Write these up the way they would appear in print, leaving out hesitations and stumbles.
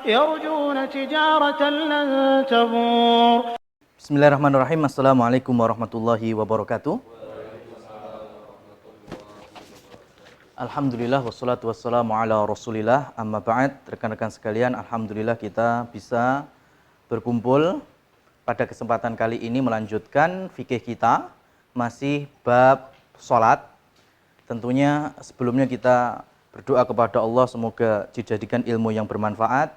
يرجون تجارة لن تبور. Bismillahirrahmanirrahim. Assalamualaikum warahmatullahi wabarakatuh. Alhamdulillah wassalatu wassalamu ala Rasulillah. Amma ba'd. Rekan-rekan sekalian, alhamdulillah kita bisa berkumpul pada kesempatan kali ini melanjutkan fikih kita, masih bab salat. Tentunya sebelumnya kita berdoa kepada Allah semoga dijadikan ilmu yang bermanfaat,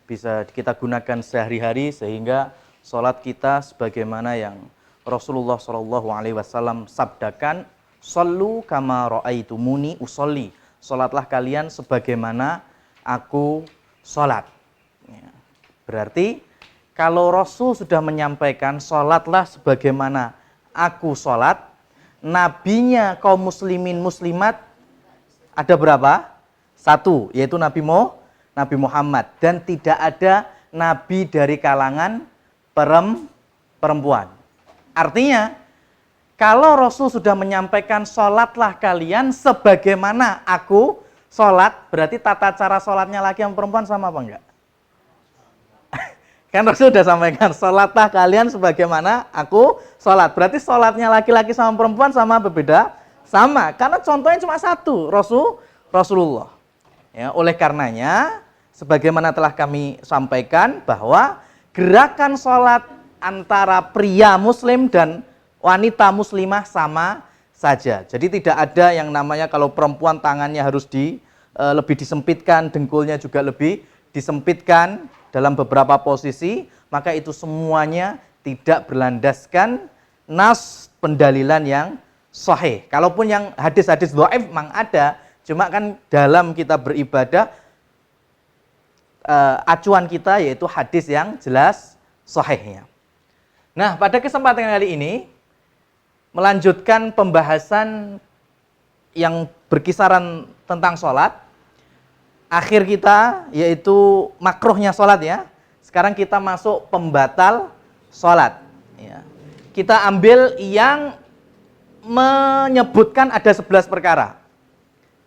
bisa kita gunakan sehari-hari sehingga salat kita sebagaimana yang Rasulullah SAW sabdakan, "Shallu kama ra'aitumuni usolli." Salatlah kalian sebagaimana aku salat. Ya. Berarti kalau Rasul sudah menyampaikan salatlah sebagaimana aku salat, nabinya kaum muslimin muslimat ada berapa? Satu, yaitu Nabi Muhammad. Dan tidak ada nabi dari kalangan perempuan. Artinya, kalau Rasul sudah menyampaikan sholatlah kalian sebagaimana aku sholat, berarti tata cara sholatnya laki yang perempuan sama apa enggak? Kan Rasul sudah sampaikan, sholatlah kalian sebagaimana aku sholat. Berarti sholatnya laki-laki sama perempuan sama berbeda? Sama, karena contohnya cuma satu, Rasulullah. Ya, oleh karenanya, sebagaimana telah kami sampaikan bahwa gerakan sholat antara pria muslim dan wanita muslimah sama saja. Jadi tidak ada yang namanya kalau perempuan tangannya harus lebih disempitkan, dengkulnya juga lebih disempitkan dalam beberapa posisi, maka itu semuanya tidak berlandaskan nas pendalilan yang sahih. Kalaupun yang hadis-hadis dhaif memang ada, cuma kan dalam kita beribadah acuan kita yaitu hadis yang jelas sahihnya. Nah, pada kesempatan kali ini melanjutkan pembahasan yang berkisaran tentang sholat. Akhir kita yaitu makruhnya sholat ya. Sekarang kita masuk pembatal sholat. Ya. Kita ambil yang menyebutkan ada 11 perkara.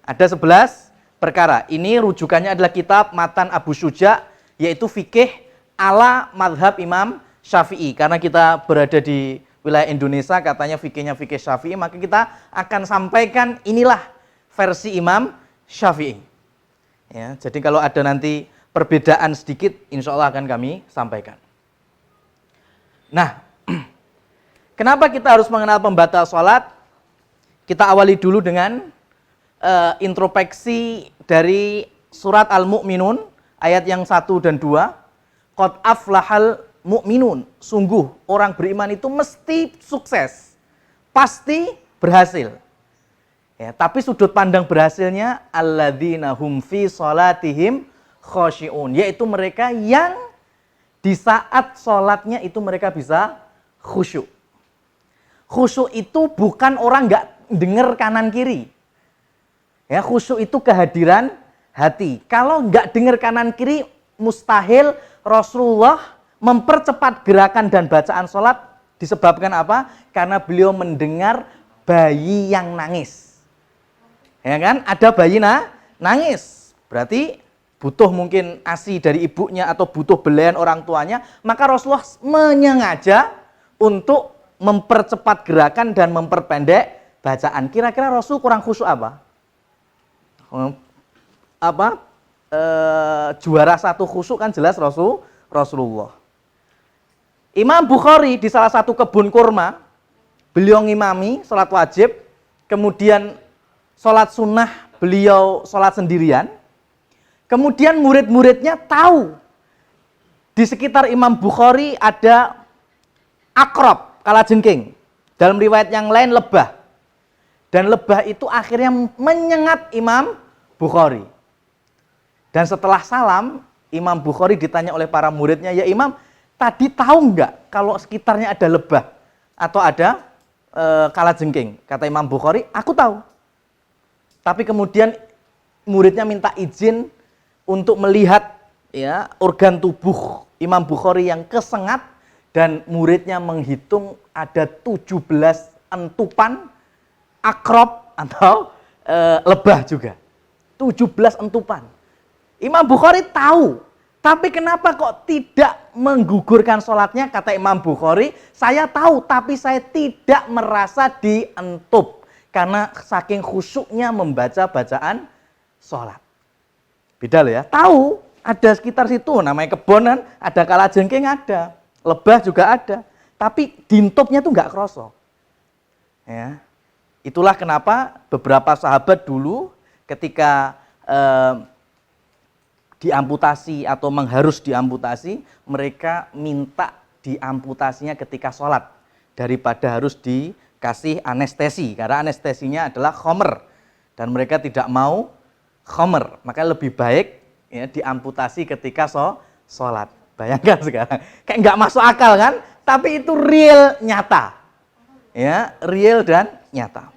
Ada 11 perkara. Ini rujukannya adalah kitab Matan Abu Syuja, yaitu fikih ala madhab Imam Syafi'i. Karena kita berada di wilayah Indonesia, katanya fikihnya fikih Syafi'i, maka kita akan sampaikan inilah versi Imam Syafi'i. Ya, jadi kalau ada nanti perbedaan sedikit, insya Allah akan kami sampaikan. Nah, kenapa kita harus mengenal pembatal sholat? Kita awali dulu dengan introspeksi dari surat Al-Mu'minun, ayat yang 1 dan 2. Qad aflahal mu'minun. Sungguh orang beriman itu mesti sukses, pasti berhasil. Ya, tapi sudut pandang berhasilnya alladzina hum fi sholatihim khosyi'un, yaitu mereka yang di saat sholatnya itu mereka bisa khusyuk. Khusyuk itu bukan orang nggak dengar kanan kiri. Ya, khusyuk itu kehadiran hati. Kalau nggak dengar kanan kiri, mustahil Rasulullah mempercepat gerakan dan bacaan sholat. Disebabkan apa? Karena beliau mendengar bayi yang nangis. Ya kan? Ada bayi nangis. Berarti butuh mungkin ASI dari ibunya atau butuh belayan orang tuanya. Maka Rasulullah menyengaja untuk mempercepat gerakan dan memperpendek bacaan. Kira-kira Rasul kurang khusyuk apa? Juara satu khusyuk kan jelas Rasulullah. Imam Bukhari di salah satu kebun kurma, beliau ngimami sholat wajib, kemudian sholat sunnah beliau sholat sendirian, kemudian murid-muridnya tahu di sekitar Imam Bukhari ada akrab, kalajengking, dalam riwayat yang lain lebah. Dan lebah itu akhirnya menyengat Imam Bukhari. Dan setelah salam, Imam Bukhari ditanya oleh para muridnya, "Ya Imam, tadi tahu nggak kalau sekitarnya ada lebah atau ada kalajengking?" Kata Imam Bukhari, "Aku tahu." Tapi kemudian muridnya minta izin untuk melihat ya organ tubuh Imam Bukhari yang kesengat, dan muridnya menghitung ada 17 entupan akrab atau lebah juga. 17 entupan. Imam Bukhari tahu Tapi kenapa kok tidak menggugurkan sholatnya? Kata Imam Bukhari, saya tahu tapi saya tidak merasa dientup. Karena saking khusyuknya membaca bacaan sholat. Beda loh ya, tahu ada sekitar situ, namanya kebonan, ada kalajengking ada, lebah juga ada. Tapi diintupnya tuh nggak kroso. Ya. Itulah kenapa beberapa sahabat dulu ketika diamputasi atau mengharus diamputasi, mereka minta diamputasinya ketika sholat daripada harus dikasih anestesi, karena anestesinya adalah khomer dan mereka tidak mau khomer, maka lebih baik ya diamputasi ketika sholat. Bayangkan sekarang, kayak nggak masuk akal kan? Tapi itu real, nyata, ya real dan nyata.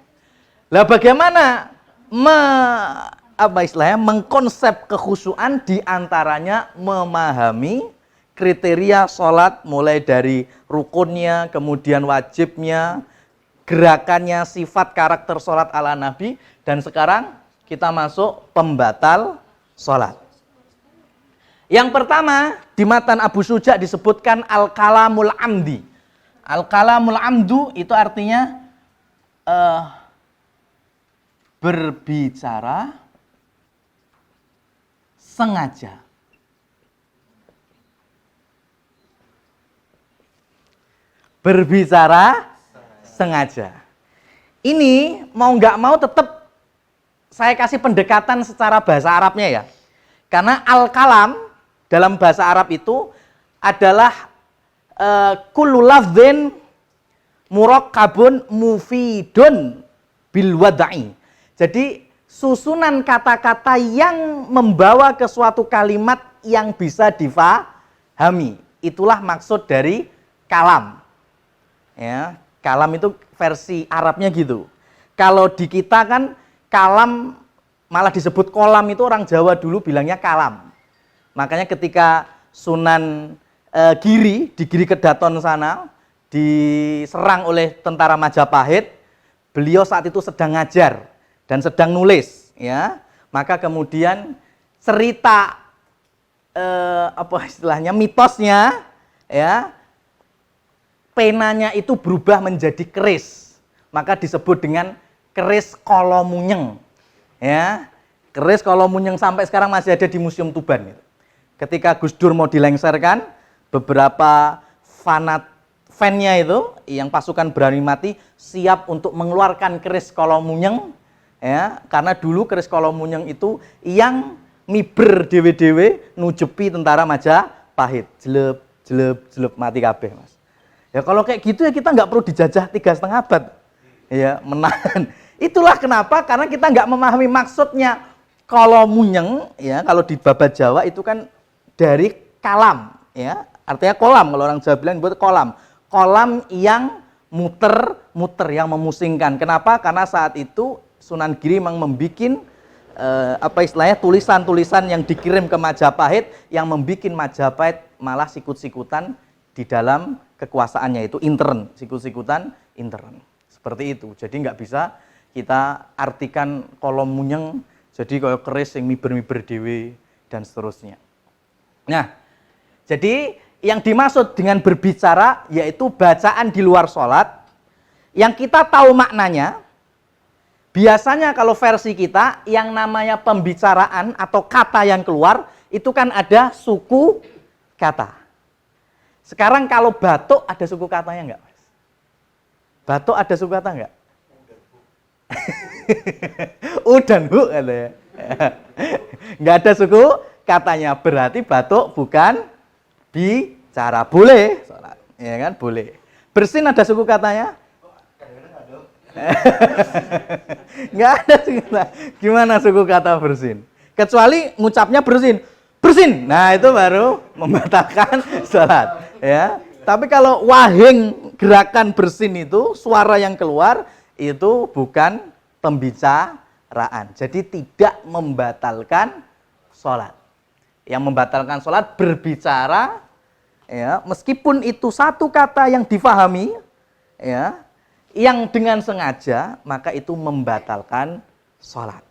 Lah bagaimana mengkonsep kekhusyuan, diantaranya memahami kriteria sholat mulai dari rukunnya, kemudian wajibnya, gerakannya, sifat karakter sholat ala Nabi, dan sekarang kita masuk pembatal sholat. Yang pertama di matan Abu Suja disebutkan al-kalamul amdi. Al-kalamul amdu itu artinya berbicara sengaja. Berbicara sengaja. Ini mau nggak mau tetap saya kasih pendekatan secara bahasa Arabnya ya. Karena al-kalam dalam bahasa Arab itu adalah kullu lafdhin murakkabun mufidun bil wada'i. Jadi susunan kata-kata yang membawa ke suatu kalimat yang bisa difahami. Itulah maksud dari kalam. Ya, kalam itu versi Arabnya gitu. Kalau di kita kan kalam malah disebut kolam, itu orang Jawa dulu bilangnya kalam. Makanya ketika Sunan Giri di Giri Kedaton sana diserang oleh tentara Majapahit, beliau saat itu sedang ngajar dan sedang nulis, ya. Maka kemudian cerita mitosnya, ya, penanya itu berubah menjadi keris, maka disebut dengan keris Kolomunyeng, ya. Keris Kolomunyeng sampai sekarang masih ada di Museum Tuban. Ketika Gus Dur mau dilengserkan, beberapa fan-nya itu yang pasukan berani mati siap untuk mengeluarkan keris Kolomunyeng, ya, karena dulu keris Kolomunyeng itu yang miber dewe-dewe nujepi tentara Majapahit, jeleb jeleb jeleb mati kabeh, Mas. Ya kalau kayak gitu ya kita nggak perlu dijajah 3,5 abad, ya, menahan. Itulah kenapa, karena kita nggak memahami maksudnya Kolomunyeng, ya, kalau di Babat Jawa itu kan dari kalam, ya, artinya kolam. Kalau orang Jawa bilang buat kolam, kolam yang muter-muter, yang memusingkan. Kenapa? Karena saat itu Sunan Giri memang membuat tulisan-tulisan yang dikirim ke Majapahit, yang membuat Majapahit malah sikut-sikutan di dalam kekuasaannya, itu intern, sikut-sikutan intern. Seperti itu. Jadi nggak bisa kita artikan Kolomunyeng jadi kayak keris yang miber-miber dewe dan seterusnya. Nah, jadi yang dimaksud dengan berbicara yaitu bacaan di luar sholat yang kita tahu maknanya. Biasanya kalau versi kita yang namanya pembicaraan atau kata yang keluar itu kan ada suku kata. Sekarang kalau batuk ada suku katanya enggak, Mas? Batuk ada suku kata enggak? Udan bu katanya. Enggak ada suku katanya, berarti batuk bukan bicara. Boleh sholat, ya kan, boleh. Bersin ada suku katanya? Enggak ada suku kata. Gimana suku kata bersin? Kecuali ngucapnya bersin, bersin. Nah itu baru membatalkan sholat, ya. Tapi kalau wahing gerakan bersin itu suara yang keluar itu bukan pembicaraan. Jadi tidak membatalkan sholat. Yang membatalkan sholat berbicara, ya, meskipun itu satu kata yang difahami, ya, yang dengan sengaja, maka itu membatalkan sholat.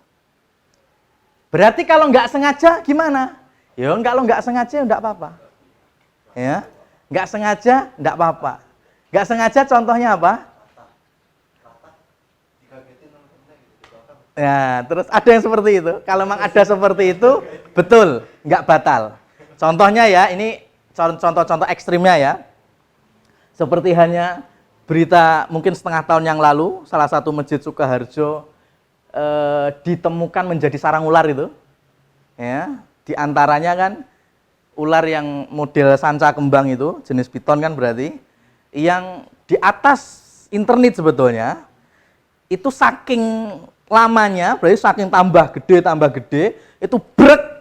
Berarti kalau nggak sengaja gimana? Ya kalau nggak sengaja enggak apa-apa. Ya. Nggak sengaja enggak apa-apa. Nggak sengaja contohnya apa? Ya, terus ada yang seperti itu. Kalau memang ada seperti itu, betul, nggak batal. Contohnya ya, ini contoh-contoh ekstrimnya ya. Seperti hanya berita mungkin setengah tahun yang lalu, salah satu masjid Sukoharjo ditemukan menjadi sarang ular itu. Ya, di antaranya kan ular yang model sanca kembang itu, jenis piton kan berarti, yang di atas internet sebetulnya, itu saking lamanya, berarti saking tambah gede, itu brek,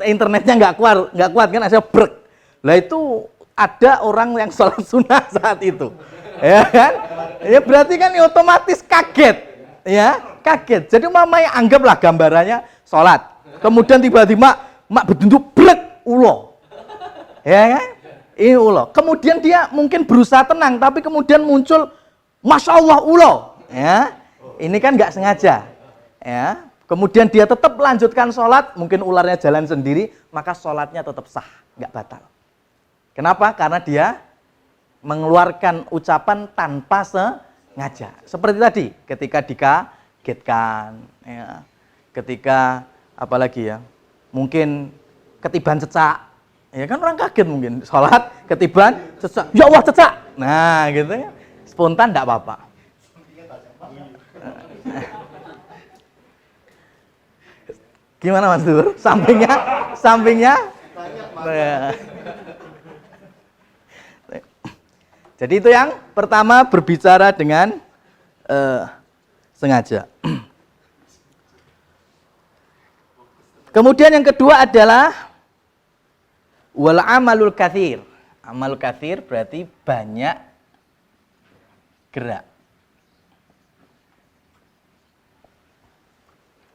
internetnya nggak kuat kan, akhirnya brek. Lah itu ada orang yang sholat sunnah saat itu, ya kan? Ya berarti kan otomatis kaget, ya kaget. Jadi mamanya anggaplah gambarannya sholat, kemudian tiba-tiba mak berduduk brek ulo, ya kan? Ini ulo. Kemudian dia mungkin berusaha tenang, tapi kemudian muncul, masya Allah ulo, ya. Ini kan nggak sengaja, ya. Kemudian dia tetap melanjutkan sholat, mungkin ularnya jalan sendiri, maka sholatnya tetap sah, nggak batal. Kenapa? Karena dia mengeluarkan ucapan tanpa sengaja. Seperti tadi, ketika dikagetkan, ya. Ketika apalagi ya, mungkin ketiban cecak, ya kan orang kaget mungkin sholat ketiban cecak, ya Allah cecak, nah gitu ya, spontan nggak apa-apa. Gimana Mas Dur? Sampingnya? Jadi itu yang pertama, berbicara dengan sengaja. Kemudian yang kedua adalah wal amalul katsir. Amal katsir berarti banyak gerak.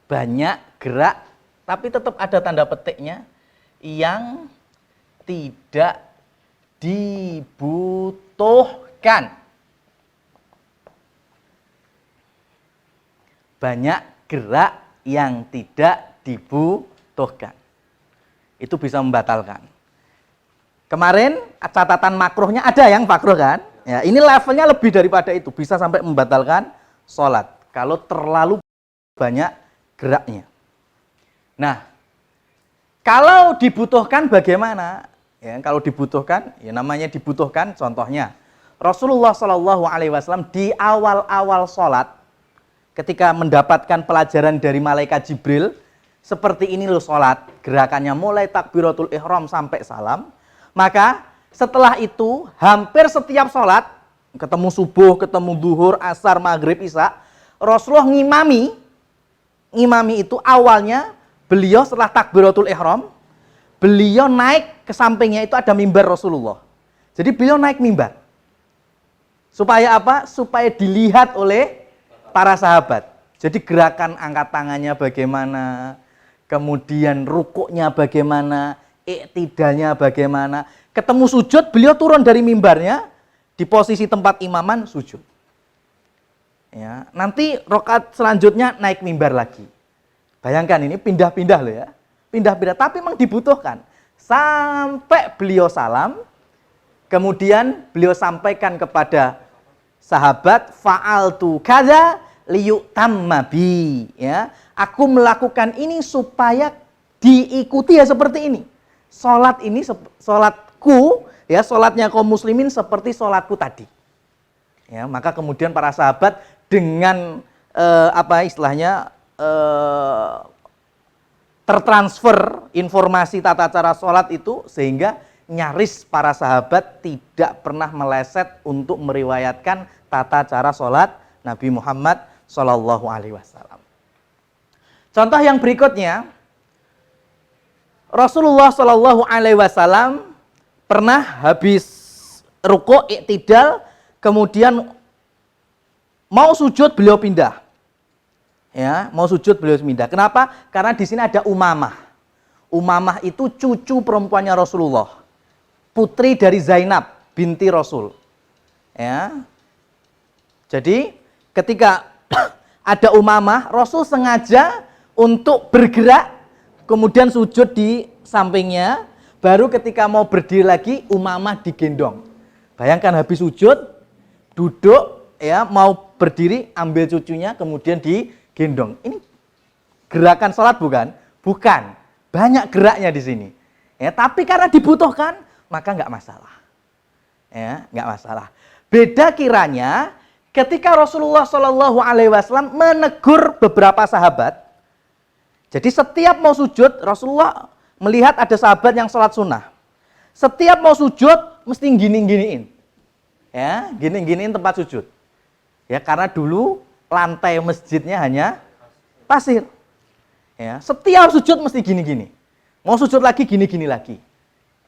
Banyak gerak, tapi tetap ada tanda petiknya, yang tidak dibutuhkan. Banyak gerak yang tidak dibutuhkan. Itu bisa membatalkan. Kemarin catatan makruhnya ada yang makruh kan? Ya, ini levelnya lebih daripada itu, bisa sampai membatalkan sholat kalau terlalu banyak geraknya. Nah, kalau dibutuhkan bagaimana? Ya, kalau dibutuhkan, ya namanya dibutuhkan. Contohnya, Rasulullah Shallallahu Alaihi Wasallam di awal-awal sholat, ketika mendapatkan pelajaran dari malaikat Jibril, seperti ini loh sholat, gerakannya mulai takbiratul ihram sampai salam. Maka setelah itu, hampir setiap sholat, ketemu subuh, ketemu duhur, asar, maghrib, isya, Rasulullah ngimami itu awalnya beliau setelah takbiratul ihram, beliau naik ke sampingnya itu ada mimbar Rasulullah. Jadi beliau naik mimbar. Supaya apa? Supaya dilihat oleh para sahabat. Jadi gerakan angkat tangannya bagaimana, kemudian rukuknya bagaimana, iktidalnya bagaimana. Ketemu sujud, beliau turun dari mimbarnya di posisi tempat imaman sujud. Ya, nanti rakaat selanjutnya naik mimbar lagi. Bayangkan ini pindah-pindah loh ya. Pindah-pindah, tapi memang dibutuhkan. Sampai beliau salam, kemudian beliau sampaikan kepada sahabat, fa'altu kadza liyutamma bi, ya. Aku melakukan ini supaya diikuti ya seperti ini. Salat ini salatku, ya, salatnya kaum muslimin seperti salatku tadi. Ya, maka kemudian para sahabat dengan tertransfer informasi tata cara sholat itu, sehingga nyaris para sahabat tidak pernah meleset untuk meriwayatkan tata cara sholat Nabi Muhammad Shallallahu Alaihi Wasallam. Contoh yang berikutnya, Rasulullah Shallallahu Alaihi Wasallam pernah habis rukuk iktidal, kemudian mau sujud beliau pindah. Ya, mau sujud beliau pindah. Kenapa? Karena di sini ada Umamah. Umamah itu cucu perempuannya Rasulullah. Putri dari Zainab binti Rasul. Ya. Jadi, ketika ada Umamah, Rasul sengaja untuk bergerak kemudian sujud di sampingnya, baru ketika mau berdiri lagi Umamah digendong. Bayangkan habis sujud, duduk ya, mau berdiri ambil cucunya kemudian digendong. Ini gerakan sholat bukan? Bukan. Banyak geraknya di sini. Ya, tapi karena dibutuhkan maka nggak masalah. Ya, nggak masalah. Beda kiranya ketika Rasulullah Shallallahu Alaihi Wasallam menegur beberapa sahabat. Jadi setiap mau sujud, Rasulullah melihat ada sahabat yang sholat sunnah. Setiap mau sujud, mesti gini-giniin. Ya, gini-giniin tempat sujud. Ya, karena dulu lantai masjidnya hanya pasir. Ya, setiap sujud mesti gini-gini. Mau sujud lagi, gini-gini lagi.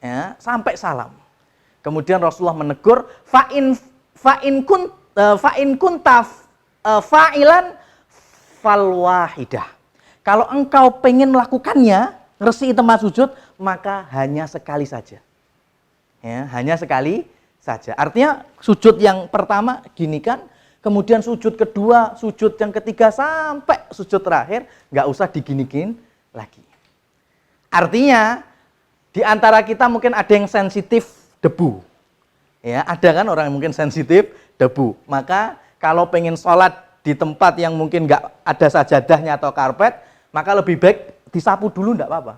Ya, sampai salam. Kemudian Rasulullah menegur, fa'in kunta fa'ilan falwahidah. Kalau engkau pengen melakukannya, ngersi tempat sujud, maka hanya sekali saja. Ya, hanya sekali saja. Artinya sujud yang pertama ginikan, kemudian sujud kedua, sujud yang ketiga sampai sujud terakhir nggak usah diginikin lagi. Artinya di antara kita mungkin ada yang sensitif debu. Ya, ada kan orang yang mungkin sensitif debu. Maka kalau pengen sholat di tempat yang mungkin nggak ada sajadahnya atau karpet, maka lebih baik disapu dulu, enggak apa-apa.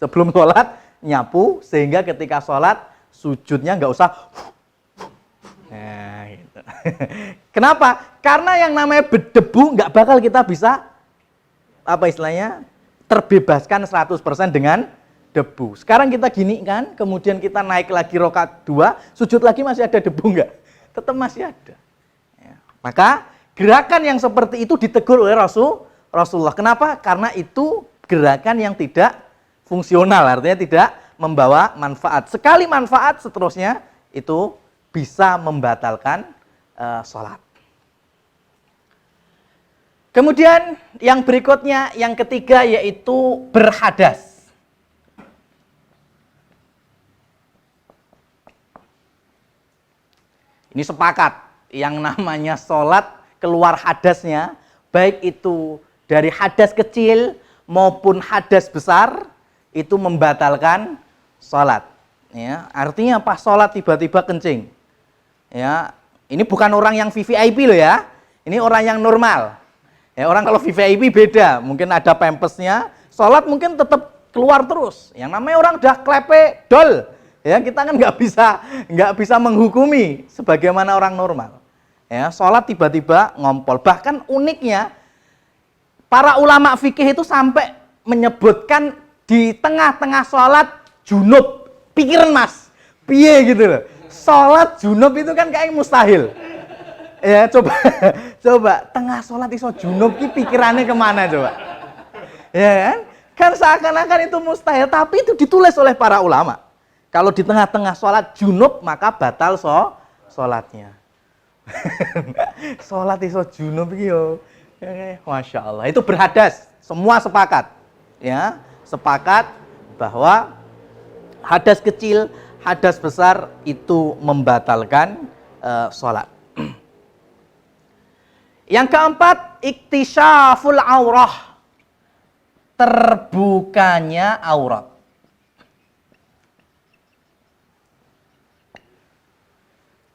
Sebelum sholat, nyapu, sehingga ketika sholat, sujudnya nggak usah. Nah, gitu. Kenapa? Karena yang namanya berdebu nggak bakal kita bisa, apa istilahnya, terbebaskan 100% dengan debu. Sekarang kita gini kan, kemudian kita naik lagi rakaat 2, sujud lagi masih ada debu nggak? Tetap masih ada. Ya. Maka gerakan yang seperti itu ditegur oleh Rasulullah. Kenapa? Karena itu gerakan yang tidak fungsional, artinya tidak membawa manfaat. Sekali manfaat, seterusnya itu bisa membatalkan sholat. Kemudian yang berikutnya, yang ketiga yaitu berhadas. Ini sepakat, yang namanya sholat keluar hadasnya, baik itu dari hadas kecil maupun hadas besar, itu membatalkan sholat. Ya, artinya pas sholat tiba-tiba kencing. Ya, ini bukan orang yang VVIP loh ya, ini orang yang normal. Ya, orang kalau VVIP beda, mungkin ada pampesnya, sholat mungkin tetap keluar terus. Yang namanya orang udah klepe dol, ya kita kan nggak bisa menghukumi sebagaimana orang normal. Ya, sholat tiba-tiba ngompol. Bahkan uniknya, para ulama fikih itu sampai menyebutkan di tengah-tengah sholat junub. Pikiran mas, piye gitu loh. Sholat junub itu kan kayak mustahil. Ya coba tengah sholat iso junub, ki pikirannya kemana coba? Ya kan? Kan seakan-akan itu mustahil, tapi itu ditulis oleh para ulama. Kalau di tengah-tengah sholat junub, maka batal sholatnya. Sholat iso junub yo. Masya Allah, itu berhadas. Semua sepakat. Ya, sepakat bahwa hadas kecil, hadas besar itu membatalkan sholat. Yang keempat, iktisyaful aurah, terbukanya aurat.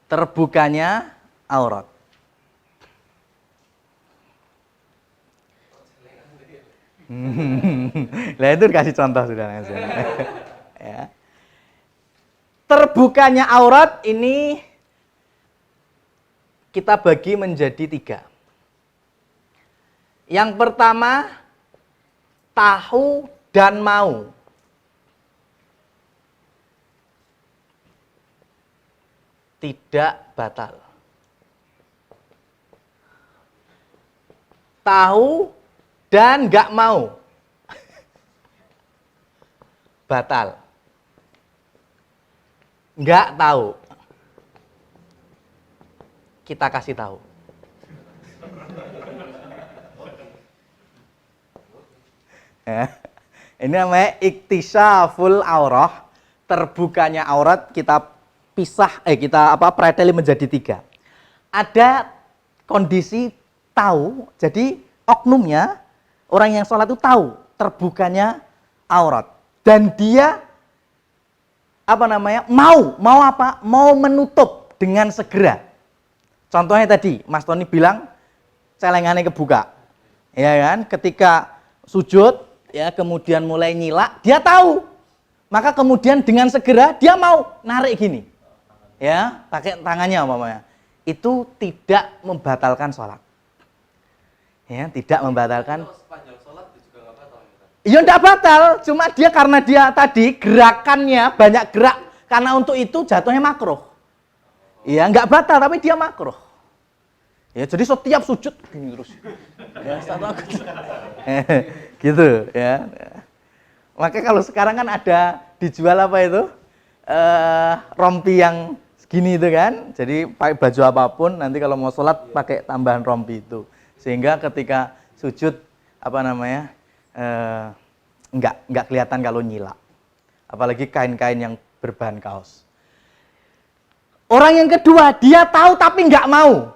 Terbukanya aurat. Lah itu kasih contoh sudah. Ya. Terbukanya aurat ini kita bagi menjadi 3. Yang pertama, tahu dan mau. Tidak batal. Tahu dan nggak mau. Batal. Nggak tahu. Kita kasih tahu. Ya. Ini namanya iktisyaful aurah, terbukanya aurat. Kita preteli menjadi 3. Ada kondisi tahu, jadi oknumnya orang yang sholat itu tahu terbukanya aurat. dan dia mau apa? Mau menutup dengan segera. Contohnya tadi Mas Tony bilang celengannya kebuka. Ya kan? Ketika sujud ya kemudian mulai nyilak, dia tahu. Maka kemudian dengan segera dia mau narik gini. Ya, pakai tangannya umpamanya. Itu tidak membatalkan sholat. Ya, tidak membatalkan. Iya enggak batal, cuma dia karena dia tadi gerakannya banyak gerak, karena untuk itu jatuhnya makruh. Iya, enggak batal tapi dia makruh. Ya, jadi setiap sujud gini terus. Ya, gitu ya. Makanya kalau sekarang kan ada dijual apa itu? Rompi yang segini itu kan. Jadi pakai baju apapun nanti kalau mau sholat pakai tambahan rompi itu. Sehingga ketika sujud enggak kelihatan kalau nyilak. Apalagi kain-kain yang berbahan kaos. Orang yang kedua, dia tahu tapi enggak mau.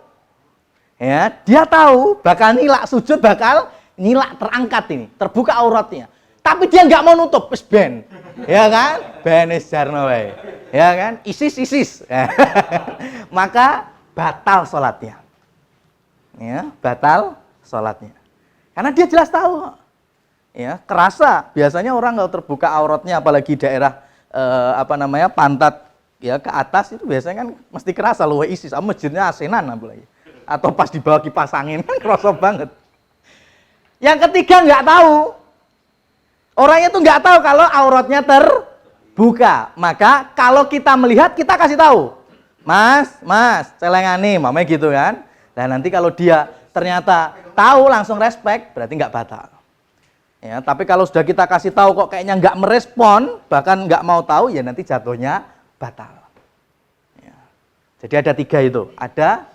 Ya, dia tahu bakal nyilak, sujud bakal nyilak, terangkat ini, terbuka auratnya. Tapi dia enggak mau nutup, wis ben. Ya kan? Ben wis jarno wae. Ya kan? Isis. Maka batal salatnya. Ya, batal salatnya. Karena dia jelas tahu. Ya, kerasa. Biasanya orang kalau terbuka auratnya apalagi daerah pantat ya ke atas itu biasanya kan mesti kerasa loh ISIS. Masjidnya asenan apalagi. Atau pas di bawah kipas angin kan kerasa banget. Yang ketiga nggak tahu. Orangnya tuh nggak tahu kalau auratnya terbuka. Maka kalau kita melihat kita kasih tahu. Mas, celengane, mamanya gitu kan. Dan nanti kalau dia ternyata tahu langsung respect, berarti nggak batal. Ya, tapi kalau sudah kita kasih tahu kok kayaknya nggak merespon, bahkan nggak mau tahu, ya nanti jatuhnya batal. Ya. Jadi ada 3 itu. Ada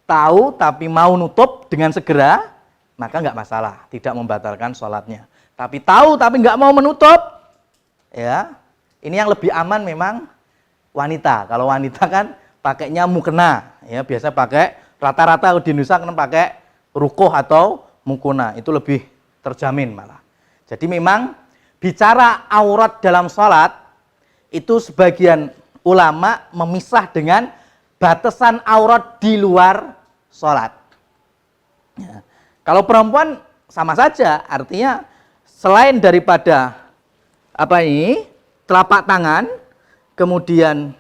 tahu tapi mau nutup dengan segera, maka nggak masalah, tidak membatalkan sholatnya. Tapi tahu tapi nggak mau menutup, ya ini yang lebih aman memang wanita. Kalau wanita kan pakainya mukena, ya biasa pakai rata-rata di Indonesia kan pakai rukoh atau mukena, itu lebih terjamin malah. Jadi memang bicara aurat dalam sholat itu sebagian ulama memisah dengan batasan aurat di luar sholat. Ya. Kalau perempuan sama saja, artinya selain daripada telapak tangan, kemudian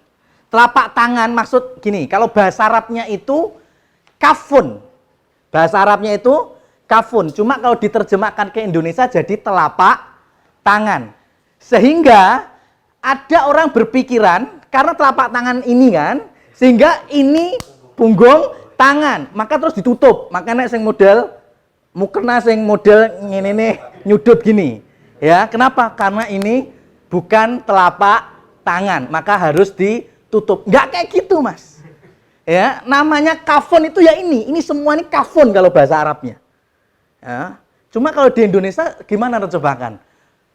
telapak tangan maksud gini, kalau bahasa Arabnya itu kafun, bahasa Arabnya itu kafun, cuma kalau diterjemahkan ke Indonesia jadi telapak tangan. Sehingga ada orang berpikiran karena telapak tangan ini kan, sehingga ini punggung tangan, maka terus ditutup. Makanya sing model mukena sing model ngene nyudut gini. Ya, kenapa? Karena ini bukan telapak tangan, maka harus ditutup. Enggak kayak gitu, Mas. Ya, namanya kafun itu ya ini semua ini kafun kalau bahasa Arabnya. Ya. Cuma kalau di Indonesia gimana terjemahan?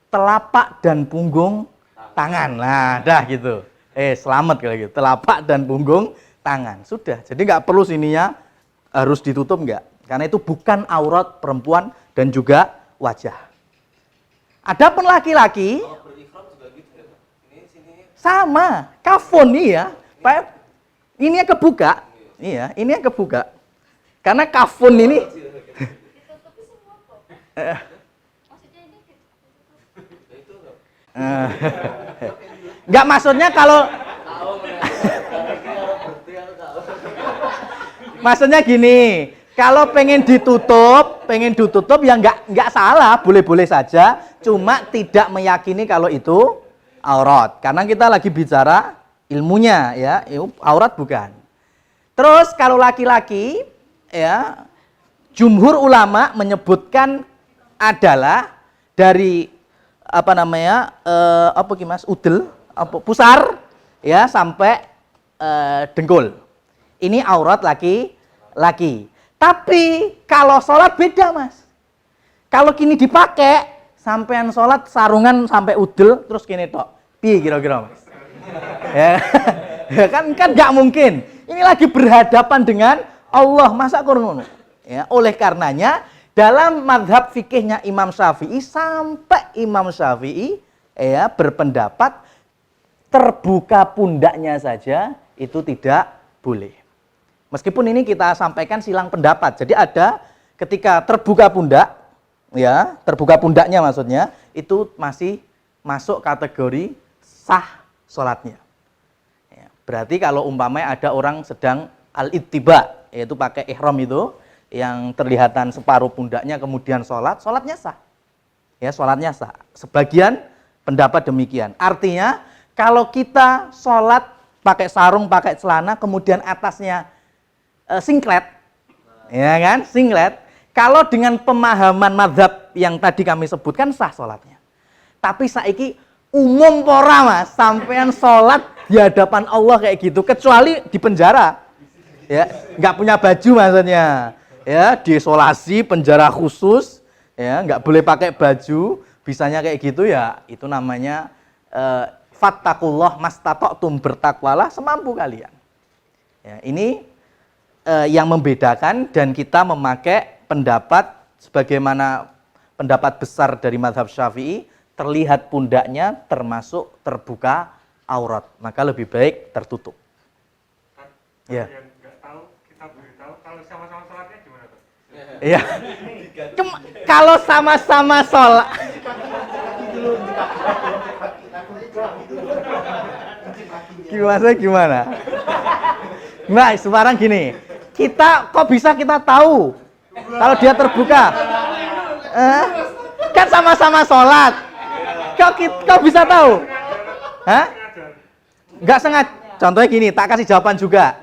Telapak dan punggung tangan. Nah, dah gitu. Selamat kalau gitu. Telapak dan punggung tangan. Sudah. Jadi nggak perlu sininya harus ditutup nggak. Karena itu bukan aurat perempuan dan juga wajah. Adapun laki-laki sama, kafun nih ya. Ini yang kebuka. Iya, ini yang kebuka. Karena kafun ini enggak maksudnya kalau maksudnya gini, kalau pengen ditutup ya enggak salah, boleh-boleh saja, cuma tidak meyakini kalau itu aurat. Karena kita lagi bicara ilmunya ya, aurat bukan. Terus kalau laki-laki ya, jumhur ulama menyebutkan adalah dari udel, pusar ya sampai dengkul. Ini aurat laki-laki. Tapi kalau sholat beda, Mas. Kalau kini dipakai sampean sholat sarungan sampai udel terus kini tok. Piye kira-kira, Mas? Ya kan nggak mungkin. Ini lagi berhadapan dengan Allah, masa kurang. Ya, oleh karenanya dalam mazhab fikihnya Imam Syafi'i sampai Imam Syafi'i ya berpendapat terbuka pundaknya saja itu tidak boleh. Meskipun ini kita sampaikan silang pendapat. Jadi ada ketika terbuka pundak, ya terbuka pundaknya maksudnya itu masih masuk kategori sah sholatnya. Ya, berarti kalau umpamanya ada orang sedang al-ittiba, yaitu pakai ihram itu, yang terlihatan separuh pundaknya kemudian sholatnya sah. Ya, sholatnya sah. Sebagian pendapat demikian. Artinya kalau kita sholat pakai sarung, pakai celana, kemudian atasnya singlet, ya kan, singlet. Kalau dengan pemahaman mazhab yang tadi kami sebutkan sah sholatnya. Tapi saiki umum pora mas, sampean sholat di hadapan Allah kayak gitu, kecuali di penjara, ya, nggak punya baju maksudnya, ya, diisolasi, penjara khusus, ya, nggak boleh pakai baju, bisanya kayak gitu ya, itu namanya fattakullah mastata'tum, bertakwalah semampu kalian. Ya, ini yang membedakan dan kita memakai pendapat sebagaimana pendapat besar dari mazhab Syafi'i, terlihat pundaknya termasuk terbuka aurat, maka lebih baik tertutup. Ya. Yang nggak tahu kita beritahu kalau sama-sama sholatnya gimana tuh? Iya. Kalau sama-sama sholat. Gimana? Nah, sekarang gini, kok bisa kita tahu kalau dia terbuka? Kan sama-sama sholat. Kau bisa tahu? Hah? Nggak sengaja. Contohnya gini, tak kasih jawaban juga.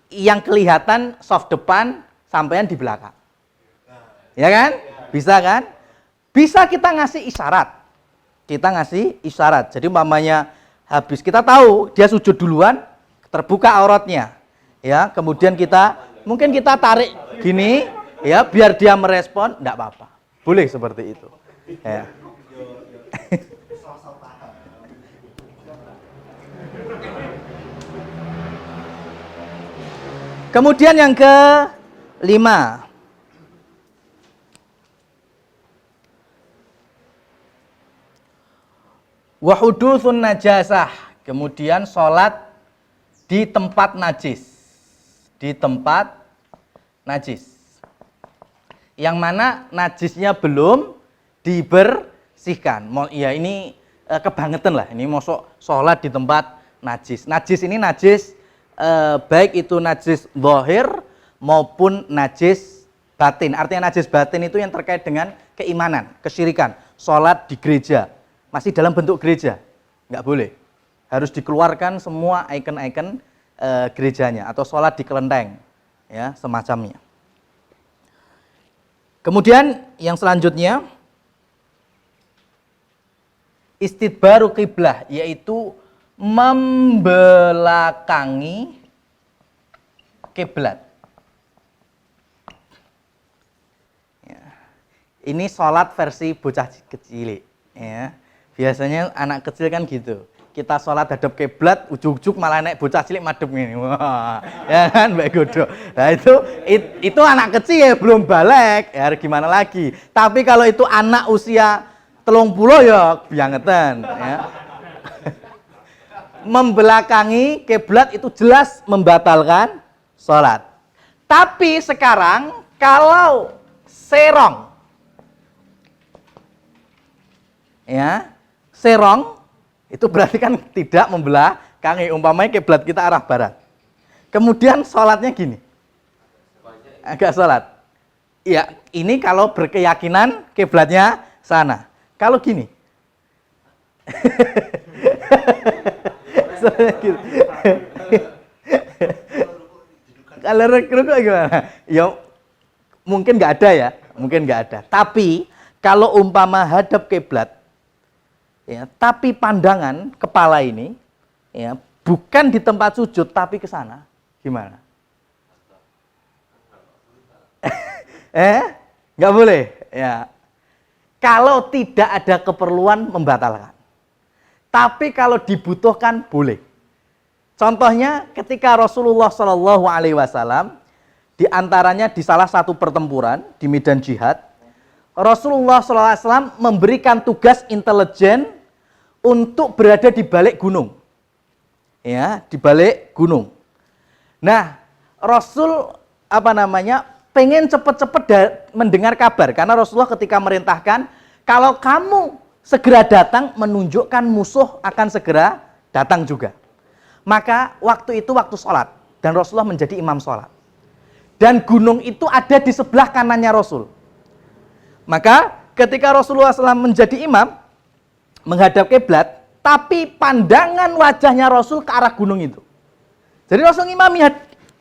Yang kelihatan soft depan, sampean di belakang. Ya kan? Bisa kan? Bisa kita ngasih isyarat. Jadi umpamanya habis kita tahu dia sujud duluan, terbuka auratnya. Ya, kemudian mungkin kita tarik gini, ya, biar dia merespon, enggak apa-apa. Boleh seperti itu. Ya. Kemudian yang kelima, wa hudutsun najasah, kemudian sholat di tempat najis. Yang mana najisnya belum dibersihkan. Ya ini kebangetan lah, ini mosok sholat di tempat najis. Najis ini najis baik itu najis zahir maupun najis batin. Artinya najis batin itu yang terkait dengan keimanan, kesyirikan. Sholat di gereja, masih dalam bentuk gereja, nggak boleh. Harus dikeluarkan semua ikon-ikon gerejanya, atau sholat di kelenteng, ya, semacamnya. Kemudian yang selanjutnya, istidbaru qiblah, yaitu membelakangi kiblat. Ya. Ini sholat versi bocah kecil, ya. Biasanya anak kecil kan gitu. Kita sholat hadap kiblat, ujuk-ujuk malah naik bocah cilik madep ini. Wah, ya kan, Mbak Godo. Nah itu anak kecil ya, belum balik, ya gimana lagi. Tapi kalau itu anak usia 30 ya biangetan, ya. Membelakangi kiblat itu jelas membatalkan sholat. Tapi sekarang kalau serong, ya, serong itu berarti kan tidak membelakangi. Umpamanya kiblat kita arah barat, kemudian sholatnya gini, agak sholat. Ya, ini kalau berkeyakinan kiblatnya sana. Kalau gini, kalau rukuk gimana? Ya mungkin nggak ada. Tapi kalau umpama hadap kiblat, ya, tapi pandangan kepala ini, ya, bukan di tempat sujud tapi ke sana, gimana? Nggak boleh, ya. Kalau tidak ada keperluan membatalkan. Tapi kalau dibutuhkan boleh. Contohnya ketika Rasulullah SAW di antaranya di salah satu pertempuran di medan jihad, Rasulullah SAW memberikan tugas intelijen untuk berada di balik gunung. Ya, di balik gunung. Nah, Rasul pengen cepet-cepet mendengar kabar, karena Rasulullah ketika merintahkan, kalau kamu segera datang, menunjukkan musuh akan segera datang juga. Maka waktu itu waktu sholat, dan Rasulullah menjadi imam sholat. Dan gunung itu ada di sebelah kanannya Rasul. Maka ketika Rasulullah SAW menjadi imam, menghadap kiblat, tapi pandangan wajahnya Rasul ke arah gunung itu. Jadi Rasul ngimami,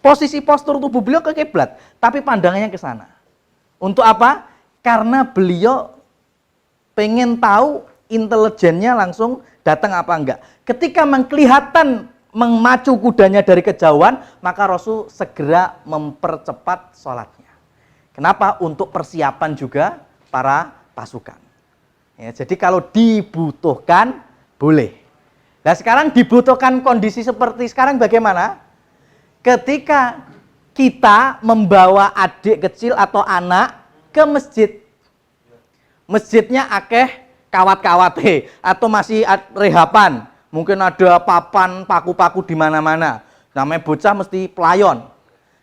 posisi postur tubuh beliau ke kiblat, tapi pandangannya ke sana. Untuk apa? Karena beliau pengen tahu intelijennya langsung datang apa enggak. Ketika kelihatan memacu kudanya dari kejauhan, maka Rasul segera mempercepat sholatnya. Kenapa? Untuk persiapan juga para pasukan. Ya, jadi kalau dibutuhkan, boleh. Nah sekarang dibutuhkan kondisi seperti sekarang bagaimana? Ketika kita membawa adik kecil atau anak ke masjid. Masjidnya akeh kawat-kawate atau masih rehapan. Mungkin ada papan, paku-paku di mana-mana. Namanya bocah mesti pelayon.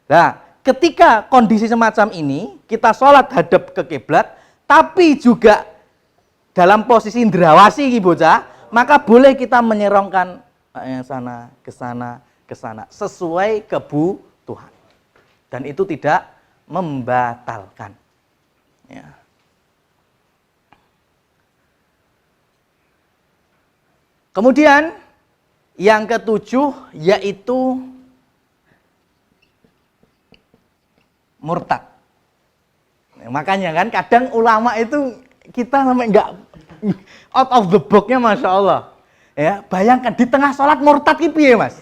Nah, ketika kondisi semacam ini, kita sholat hadap ke kiblat, tapi juga dalam posisi indrawasi bocah, maka boleh kita menyerongkan sana, ke sana, ke sana, sesuai kebutuhan. Dan itu tidak membatalkan. Ya. Kemudian yang ketujuh yaitu murtad. Nah, makanya kan kadang ulama itu kita sampai enggak out of the box-nya, Masya Allah. Ya, bayangkan di tengah sholat murtad itu ya Mas.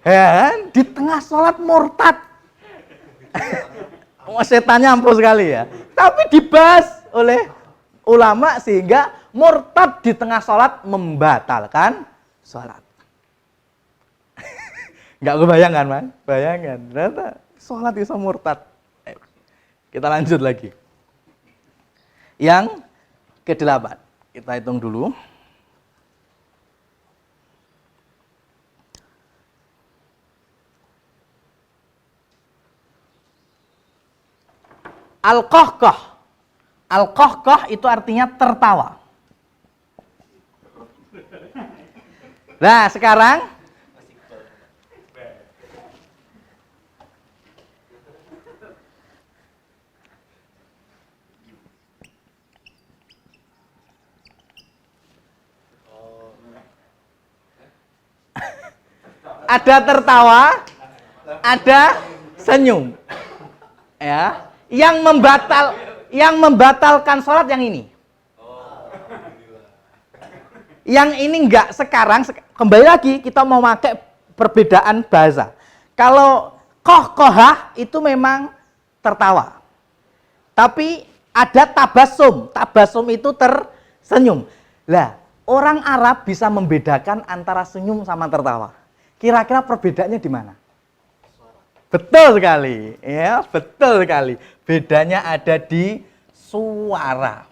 Ya, di tengah sholat murtad. Setannya ampuh sekali ya. Tapi dibahas oleh ulama sehingga murtad di tengah sholat membatalkan sholat. Enggak kebayangkan Mas? Bayangkan, ternyata sholat bisa murtad. Kita lanjut lagi. Yang ke-8. Kita hitung dulu. Al-Qahqah. Al-Qahqah itu artinya tertawa. Nah, sekarang ada tertawa, ada senyum. Ya, yang membatalkan sholat yang ini. Yang ini enggak. Sekarang kembali lagi kita mau pakai perbedaan bahasa. Kalau qahqahah itu memang tertawa. Tapi ada tabasum. Tabasum itu tersenyum. Lah, orang Arab bisa membedakan antara senyum sama tertawa. Kira-kira perbedaannya di mana? Betul sekali, ya, betul sekali. Bedanya ada di suara.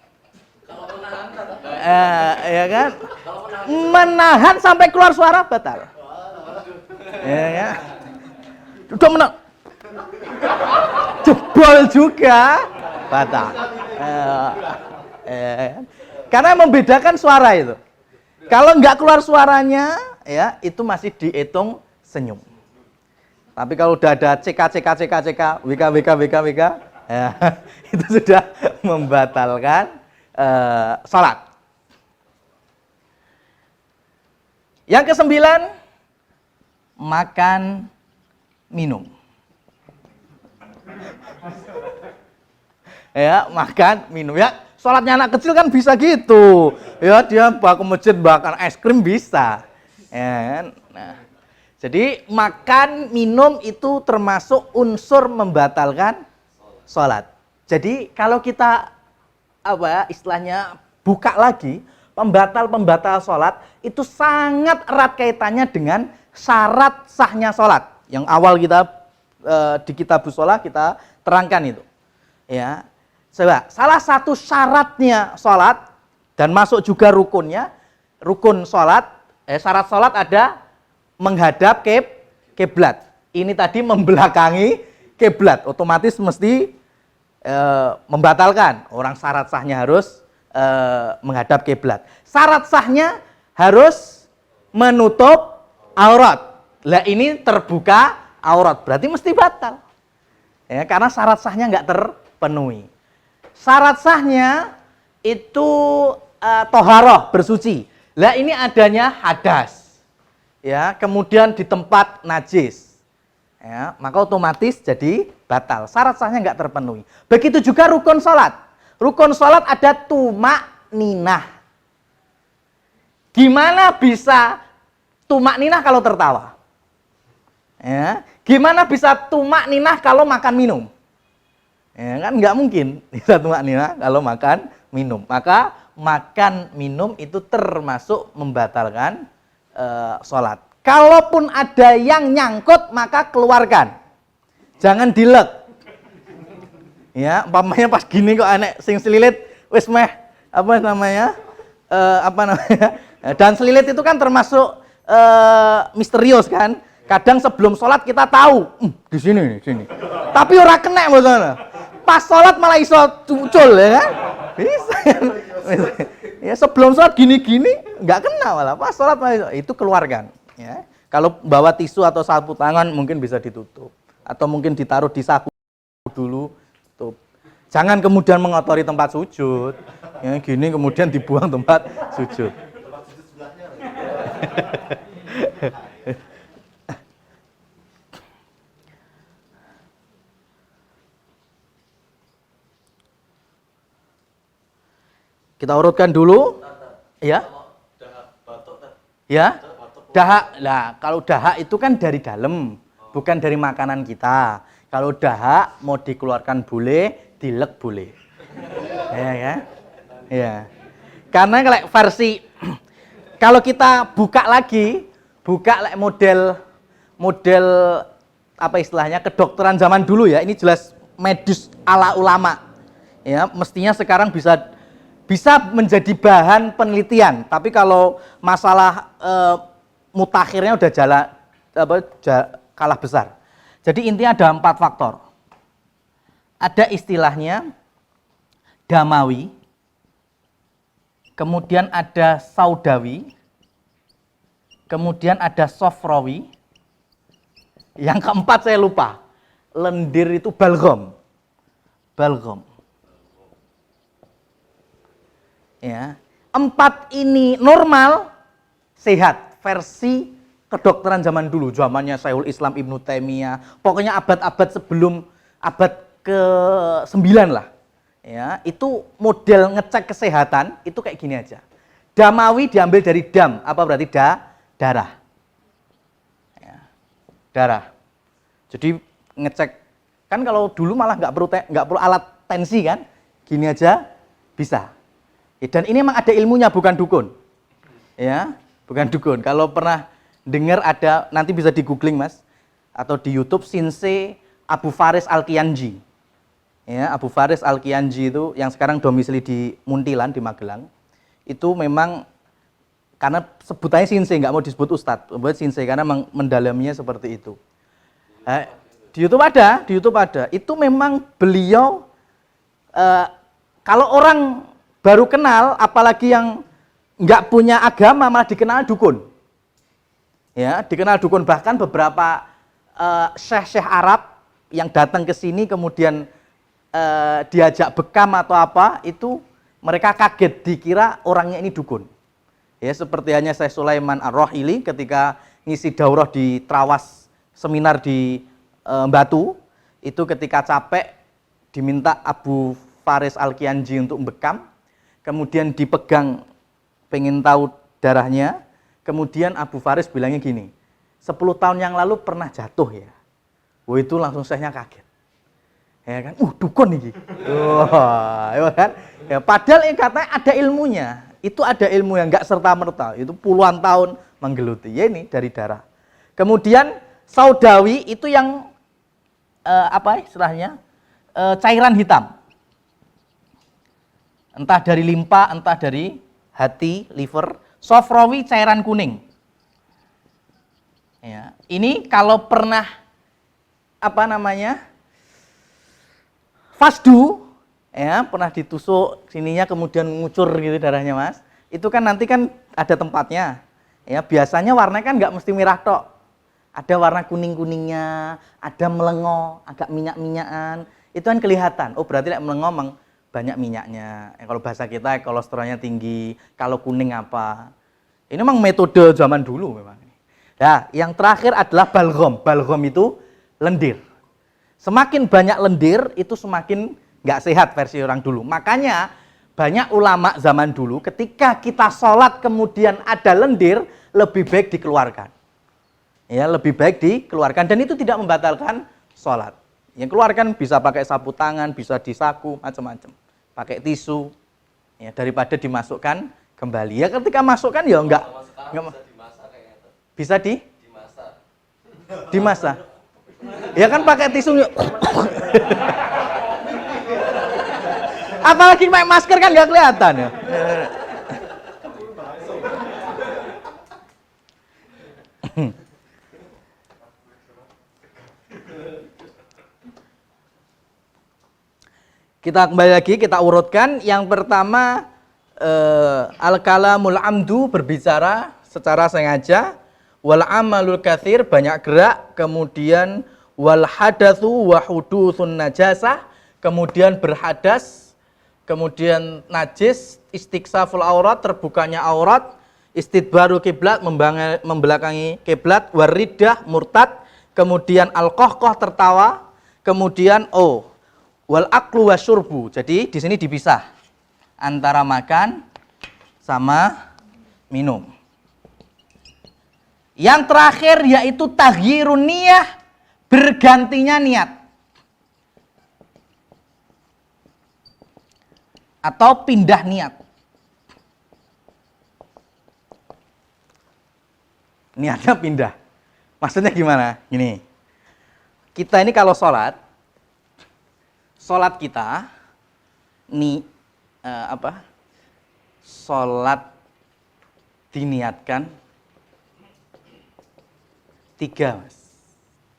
Ya kan? Menahan sampai keluar suara batal. Ya, ya. Udah menahan. Jebol juga batal. Karena membedakan suara itu. Kalau nggak keluar suaranya, ya itu masih dihitung senyum. Tapi kalau udah ada CK, WK, ya, itu sudah membatalkan sholat. Yang ke-9, makan, minum. Ya, makan, minum. Ya, sholatnya anak kecil kan bisa gitu. Ya, dia ke masjid bahkan es krim bisa. Ya, nah, jadi makan, minum itu termasuk unsur membatalkan sholat. Jadi kalau kita istilahnya buka lagi, pembatal sholat itu sangat erat kaitannya dengan syarat sahnya sholat. Yang awal kita di Kitabus Shalah kita terangkan itu. Ya, coba salah satu syaratnya sholat dan masuk juga rukunnya rukun sholat, syarat sholat ada menghadap kiblat. Ini tadi membelakangi kiblat, otomatis mesti membatalkan. Orang syarat sahnya harus menghadap kiblat. Syarat sahnya harus menutup aurat. Lah ini terbuka aurat, berarti mesti batal. Ya, karena syarat sahnya nggak terpenuhi. Syarat sahnya itu toharoh, bersuci. Lah ini adanya hadas. Ya, kemudian di tempat najis. Ya, maka otomatis jadi batal. Syarat sahnya nggak terpenuhi. Begitu juga rukun sholat. Rukun sholat ada tumak ninah. Gimana bisa tumak ninah kalau tertawa? Ya, gimana bisa tumak ninah kalau makan minum? Ya, kan nggak mungkin bisa tumak ninah kalau makan minum. Maka makan minum itu termasuk membatalkan sholat. Kalaupun ada yang nyangkut, maka keluarkan. Jangan dilek. Ya, umpamanya pas gini kok anek sing selilit, wis meh apa namanya? Dan selilit itu kan termasuk misterius kan. Kadang sebelum sholat kita tahu, di sini. Tapi ora kena maksudnya. Pas sholat malah iso muncul ya kan? Bisa. Ya sebelum sholat gini-gini nggak kena malah. Pas sholat malah itu keluarkan. Ya. Kalau bawa tisu atau sapu tangan mungkin bisa ditutup atau mungkin ditaruh di saku dulu. Tutup. Jangan kemudian mengotori tempat sujud. Ya, gini kemudian dibuang tempat sujud. Kita urutkan dulu. Ya. Ya. Dahak, nah kalau dahak itu kan dari dalam, bukan dari makanan kita. Kalau dahak mau dikeluarkan boleh, dilek boleh. Ya. Karena kalau versi, kalau kita buka lagi, model apa istilahnya kedokteran zaman dulu ya, ini jelas medis ala ulama. Ya, mestinya sekarang bisa menjadi bahan penelitian. Tapi kalau masalah mutakhirnya udah kalah besar. Jadi intinya ada 4 faktor. Ada istilahnya damawi, kemudian ada saudawi, kemudian ada sofrawi, yang keempat saya lupa. Lendir itu balgom. Ya, 4 ini normal, sehat. Versi kedokteran zaman dulu, zamannya Syekhul Islam Ibnu Taimiyah, pokoknya abad-abad sebelum abad ke-9 lah. Ya, itu model ngecek kesehatan itu kayak gini aja. Damawi diambil dari dam, apa berarti darah. Ya, darah. Jadi ngecek kan kalau dulu malah nggak perlu alat tensi kan, gini aja bisa. Ya, dan ini memang ada ilmunya, bukan dukun. Ya. Bukan dukun. Kalau pernah dengar ada, nanti bisa di googling mas, atau di YouTube, Sinse Abu Faris Al-Kiyanji. Ya, Abu Faris Al-Kiyanji itu yang sekarang domisili di Muntilan di Magelang. Itu memang karena sebutannya Sinse, nggak mau disebut Ustadz, buat Sinse karena mendalaminya seperti itu. Di YouTube ada. Itu memang beliau kalau orang baru kenal, apalagi yang nggak punya agama malah dikenal dukun. Ya, dikenal dukun, bahkan beberapa syekh-syekh Arab yang datang ke sini kemudian diajak bekam atau apa, itu mereka kaget dikira orangnya ini dukun. Ya, seperti hanya Syekh Sulaiman Ar-Rohili ketika ngisi daurah di Trawas seminar di Batu, itu ketika capek diminta Abu Faris Al-Kiyanji untuk bekam, kemudian dipegang pengen tahu darahnya, kemudian Abu Faris bilangnya gini, 10 tahun yang lalu pernah jatuh ya. Wah, itu langsung syekhnya kaget. Ya kan, dukun nih. Ya kan? Ya, padahal yang katanya ada ilmunya. Itu ada ilmu yang enggak serta-merta, itu puluhan tahun menggeluti. Ya ini dari darah. Kemudian saudawi itu yang apa istilahnya? Cairan hitam. Entah dari limpa, entah dari hati, liver, Sofrawi cairan kuning. Ya, ini kalau pernah fasdu, ya, pernah ditusuk sininya kemudian ngucur gitu darahnya Mas. Itu kan nanti kan ada tempatnya. Ya, biasanya warnanya kan nggak mesti merah tok. Ada warna kuning-kuningnya, ada melengo, agak minyak-minyakan. Itu kan kelihatan. Oh, berarti melengo memang banyak minyaknya. Kalau bahasa kita kolesterolnya tinggi. Kalau kuning apa? Ini memang metode zaman dulu memang. Nah, yang terakhir adalah balgham. Balgham itu lendir. Semakin banyak lendir itu semakin nggak sehat versi orang dulu. Makanya banyak ulama zaman dulu ketika kita sholat kemudian ada lendir, lebih baik dikeluarkan. Ya, lebih baik dikeluarkan dan itu tidak membatalkan sholat. Yang keluarkan bisa pakai sapu tangan, bisa disaku, macam-macam. Pakai tisu, ya, daripada dimasukkan kembali. Ya ketika masukkan ya enggak bisa dimasak. Ya kan pakai tisu. Apalagi pakai masker kan nggak kelihatan ya. Kita kembali lagi, kita urutkan. Yang pertama al-kalamul amdu, berbicara secara sengaja. Wal amalul katsir, banyak gerak. Kemudian wal hadatsu wa hudutsun najasah, kemudian berhadas, kemudian najis, istiqsaful aurat, terbukanya aurat, istidbaru kiblat, membelakangi kiblat, wariddah, murtad, kemudian al-qahqah, tertawa, kemudian wal aklu wasyurbu. Jadi di sini dipisah antara makan sama minum. Yang terakhir yaitu taghyirun niyah, bergantinya niat. Atau pindah niat. Niatnya pindah. Maksudnya gimana? Gini. Kita ini kalau sholat kita sholat diniatkan 3, Mas.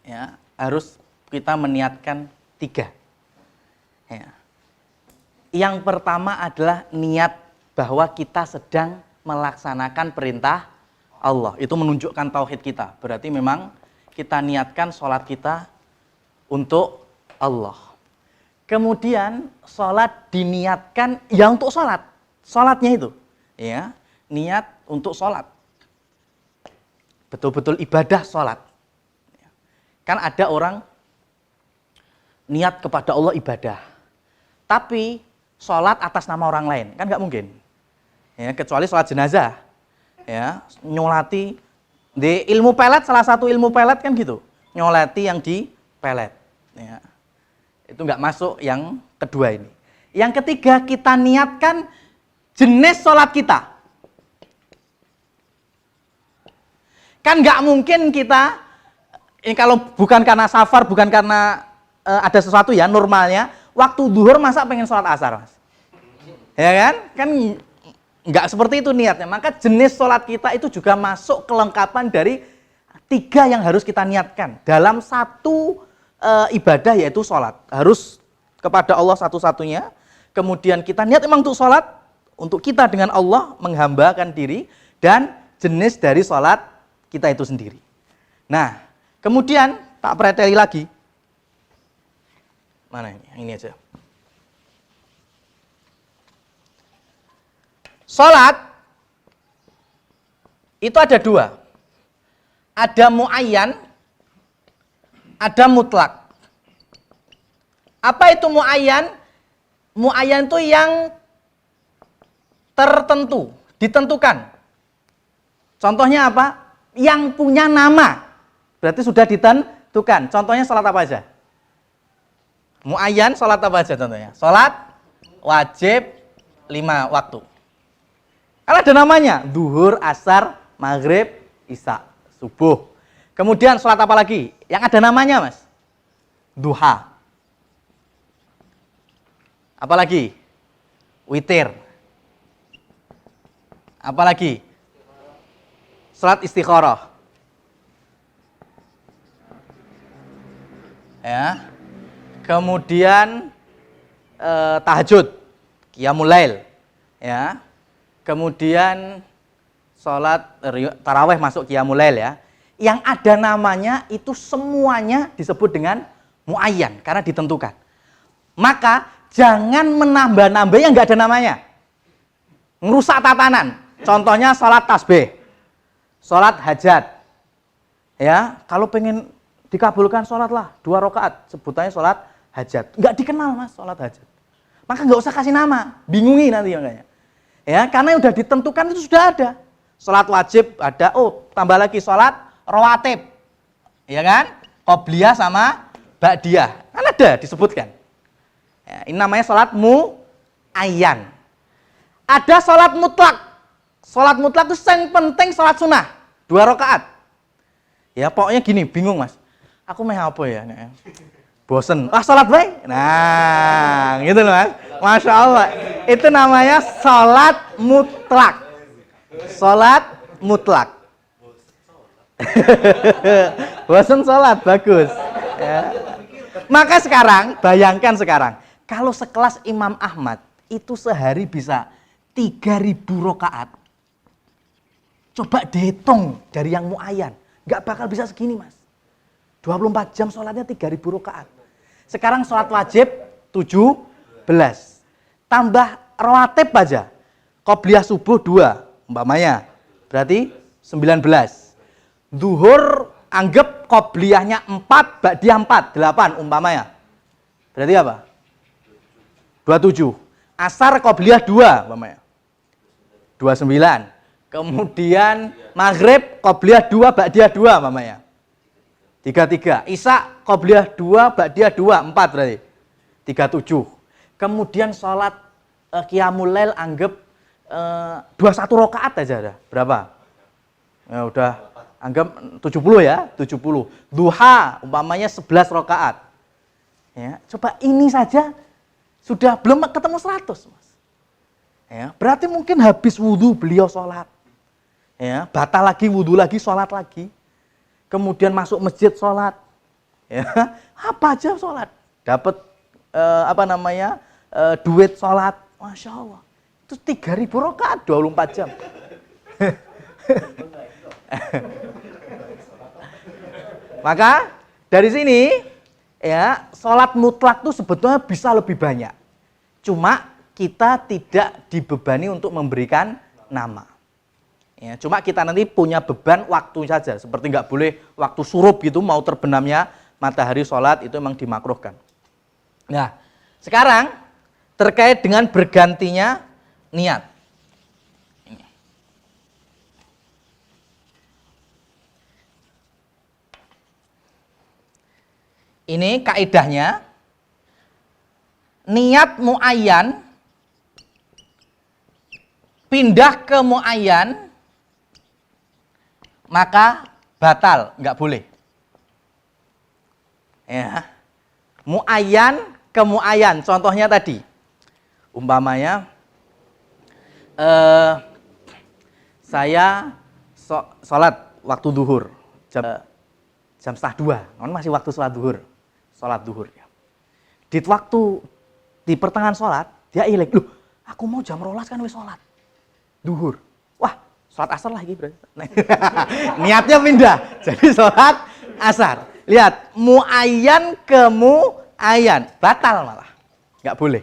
Ya, harus kita meniatkan 3. Ya. Yang pertama adalah niat bahwa kita sedang melaksanakan perintah Allah. Itu menunjukkan tauhid kita. Berarti memang kita niatkan sholat kita untuk Allah. Kemudian sholat diniatkan ya untuk sholat. Sholatnya itu. Ya, niat untuk sholat. Betul-betul ibadah sholat. Kan ada orang niat kepada Allah ibadah. Tapi sholat atas nama orang lain. Kan nggak mungkin. Ya, kecuali sholat jenazah. Ya, nyolati. Di ilmu pelet, salah satu ilmu pelet kan gitu. Nyolati yang di pelet. Ya. Itu nggak masuk yang kedua ini. Yang ketiga, kita niatkan jenis sholat kita. Kan nggak mungkin kita, ini kalau bukan karena safar, bukan karena ada sesuatu ya, normalnya, waktu duhur masa pengen sholat asar, Mas? Ya kan? Kan nggak seperti itu niatnya. Maka jenis sholat kita itu juga masuk kelengkapan dari 3 yang harus kita niatkan. Dalam satu ibadah yaitu sholat. Harus kepada Allah satu-satunya. Kemudian kita niat memang untuk sholat, untuk kita dengan Allah menghambakan diri, dan jenis dari sholat kita itu sendiri. Nah, kemudian tak preteli lagi. Mana ini? Ini aja. Sholat itu ada 2. Ada muayyan, ada mutlak. Apa itu muayyan? Muayyan itu yang tertentu, ditentukan. Contohnya apa? Yang punya nama. Berarti sudah ditentukan. Contohnya sholat apa aja? Muayyan sholat apa aja contohnya? Sholat wajib 5 waktu. Kan ada namanya. Duhur, asar, maghrib, isya, subuh. Kemudian sholat apa lagi? Yang ada namanya, Mas? Duha. Apa lagi? Witir. Apa lagi? Salat istikharah. Ya. Kemudian tahajud, qiyamul lail. Ya. Kemudian salat tarawih masuk qiyamul lail ya. Yang ada namanya itu semuanya disebut dengan muayyan karena ditentukan. Maka jangan menambah-nambah yang nggak ada namanya. Ngerusak tatanan. Contohnya salat tasbih, salat hajat. Ya, kalau pengen dikabulkan salatlah 2 rakaat, sebutannya salat hajat. Nggak dikenal Mas salat hajat. Maka nggak usah kasih nama, bingungi nanti makanya. Ya, karena yang udah ditentukan itu sudah ada. Salat wajib ada, tambah lagi salat rawatib. Ya kan? Qobliyah sama ba'diyah. Kan ada disebutkan. Ya, ini namanya salat muayyan. Ada salat mutlak. Salat mutlak itu yang penting salat sunnah 2 rakaat. Ya pokoknya gini, bingung Mas. Aku mau apa ya? Bosen. Salat baik. Nah, gitu loh Mas. Masya Allah. Itu namanya salat mutlak. Salat mutlak. Bosen salat, bagus. Ya. Maka sekarang, bayangkan sekarang. Kalau sekelas Imam Ahmad, itu sehari bisa 3.000 rakaat. Coba dihitung dari yang muayyan. Nggak bakal bisa segini Mas. 24 jam sholatnya 3.000 rakaat. Sekarang sholat wajib 17. Tambah rawatib aja. Qobliyah subuh 2 umpamanya. Berarti 19. Zuhur anggap qobliyahnya 4, ba'diyah 4, 8 umpamanya. Berarti apa? 27. Asar qobliyah 2 umpamanya. 29. Kemudian maghrib qobliyah 2, ba'diyah 2 umpamanya. 33. Isya qobliyah 2, ba'diyah 2, 4 berarti. 37. Kemudian sholat qiyamul lail anggap 21 rakaat aja ada. Berapa? Ya udah anggap 70 ya, 70. Duha umpamanya 11 rakaat. Ya, coba ini saja sudah belum ketemu 100, Mas. Ya, berarti mungkin habis wudhu beliau sholat. Ya, batal lagi, wudhu lagi, sholat lagi. Kemudian masuk masjid sholat. Ya, apa aja sholat. Dapat duit sholat. Masya Allah. Itu 3.000 rakaat 24 jam. Maka dari sini ya, sholat mutlak itu sebetulnya bisa lebih banyak. Cuma kita tidak dibebani untuk memberikan nama. Ya, cuma kita nanti punya beban waktu saja. Seperti nggak boleh waktu surup gitu, mau terbenamnya matahari sholat itu memang dimakruhkan. Nah, sekarang terkait dengan bergantinya niat. Ini kaidahnya, niat muayyan pindah ke muayyan maka batal, nggak boleh. Ya. Muayyan ke muayyan, contohnya tadi, umpamanya saya sholat waktu duhur jam setengah 2, kan masih waktu sholat duhur ya. Di pertengahan sholat dia ilang, loh aku mau jam 12 kan wis sholat duhur, wah sholat asar lagi berarti. Niatnya pindah jadi sholat asar. Lihat, muayyan ke muayyan batal, malah nggak boleh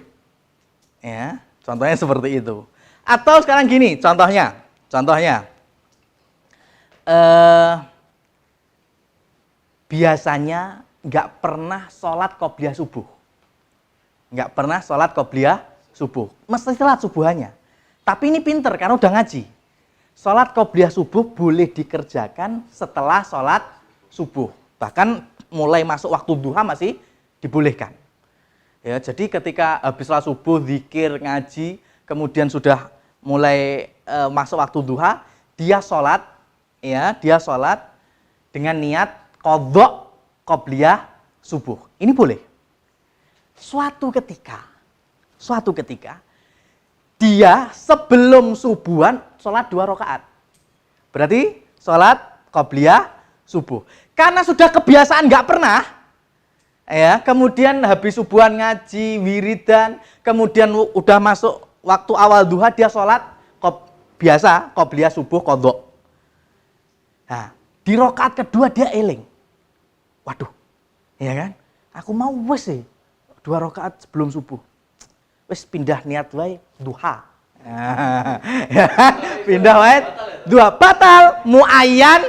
ya. Contohnya seperti itu. Atau sekarang gini, contohnya biasanya nggak pernah sholat qobliyah subuh, mesti sholat subuhannya. Tapi ini pinter karena udah ngaji. Sholat qobliyah subuh boleh dikerjakan setelah sholat subuh. Bahkan mulai masuk waktu duha masih dibolehkan. Ya, jadi ketika habis sholat subuh, zikir, ngaji, kemudian sudah mulai masuk waktu duha, dia sholat dengan niat qadha qobliyah subuh. Ini boleh. Suatu ketika dia sebelum subuhan sholat 2 rakaat. Berarti sholat qobliyah subuh. Karena sudah kebiasaan nggak pernah, ya, kemudian habis subuhan ngaji, wiridan, kemudian udah masuk waktu awal duha dia sholat biasa qobliyah subuh qadha. Nah, di rakaat kedua dia eling. Waduh, ya kan? Aku mau wes sih 2 rakaat sebelum subuh. Wes pindah niat wae duha. Ya, pindah wae duha batal muayyan.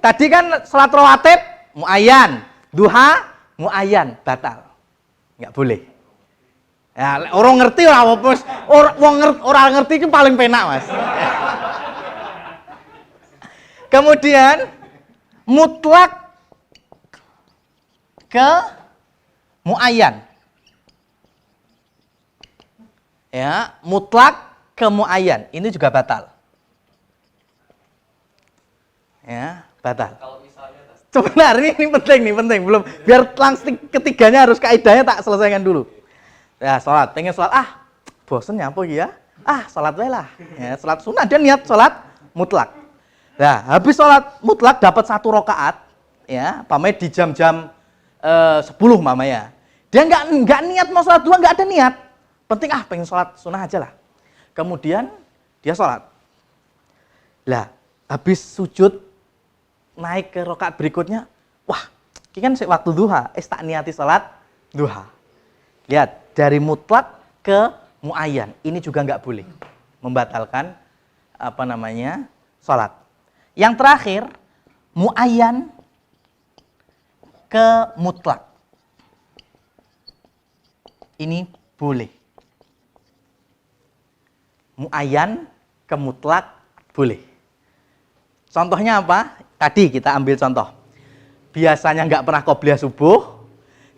Tadi kan salat rawatib muayyan, duha muayyan batal. Enggak boleh. Ya, orang ngerti ora apa-apa, orang ngerti itu paling penak, Mas. Kemudian mutlak ke muayyan. Ya, mutlak ke muayyan. Ini juga batal. Ya, batal. Kalau misalnya sebentar ini penting. Belum biar langsung ketiganya harus kaidahnya tak selesaikan dulu. Ya, sholat, pengen sholat, bosen apa ya? Sholat wae lah. Ya, sholat sunnah dia niat sholat mutlak. Nah, habis sholat mutlak dapat 1 rakaat, ya, pamit di jam-jam 10 mamanya. Dia nggak niat mau sholat 2, nggak ada niat. Penting pengen sholat sunnah aja lah. Kemudian dia sholat. Lah, habis sujud naik ke rakaat berikutnya, wah, ini kan waktu duha, tak niati sholat duha. Lihat, dari mutlak ke muayyan, ini juga nggak boleh membatalkan sholat. Yang terakhir, muayyan ke mutlak. Ini boleh. Muayyan ke mutlak boleh. Contohnya apa? Tadi kita ambil contoh. Biasanya nggak pernah qobliyah subuh,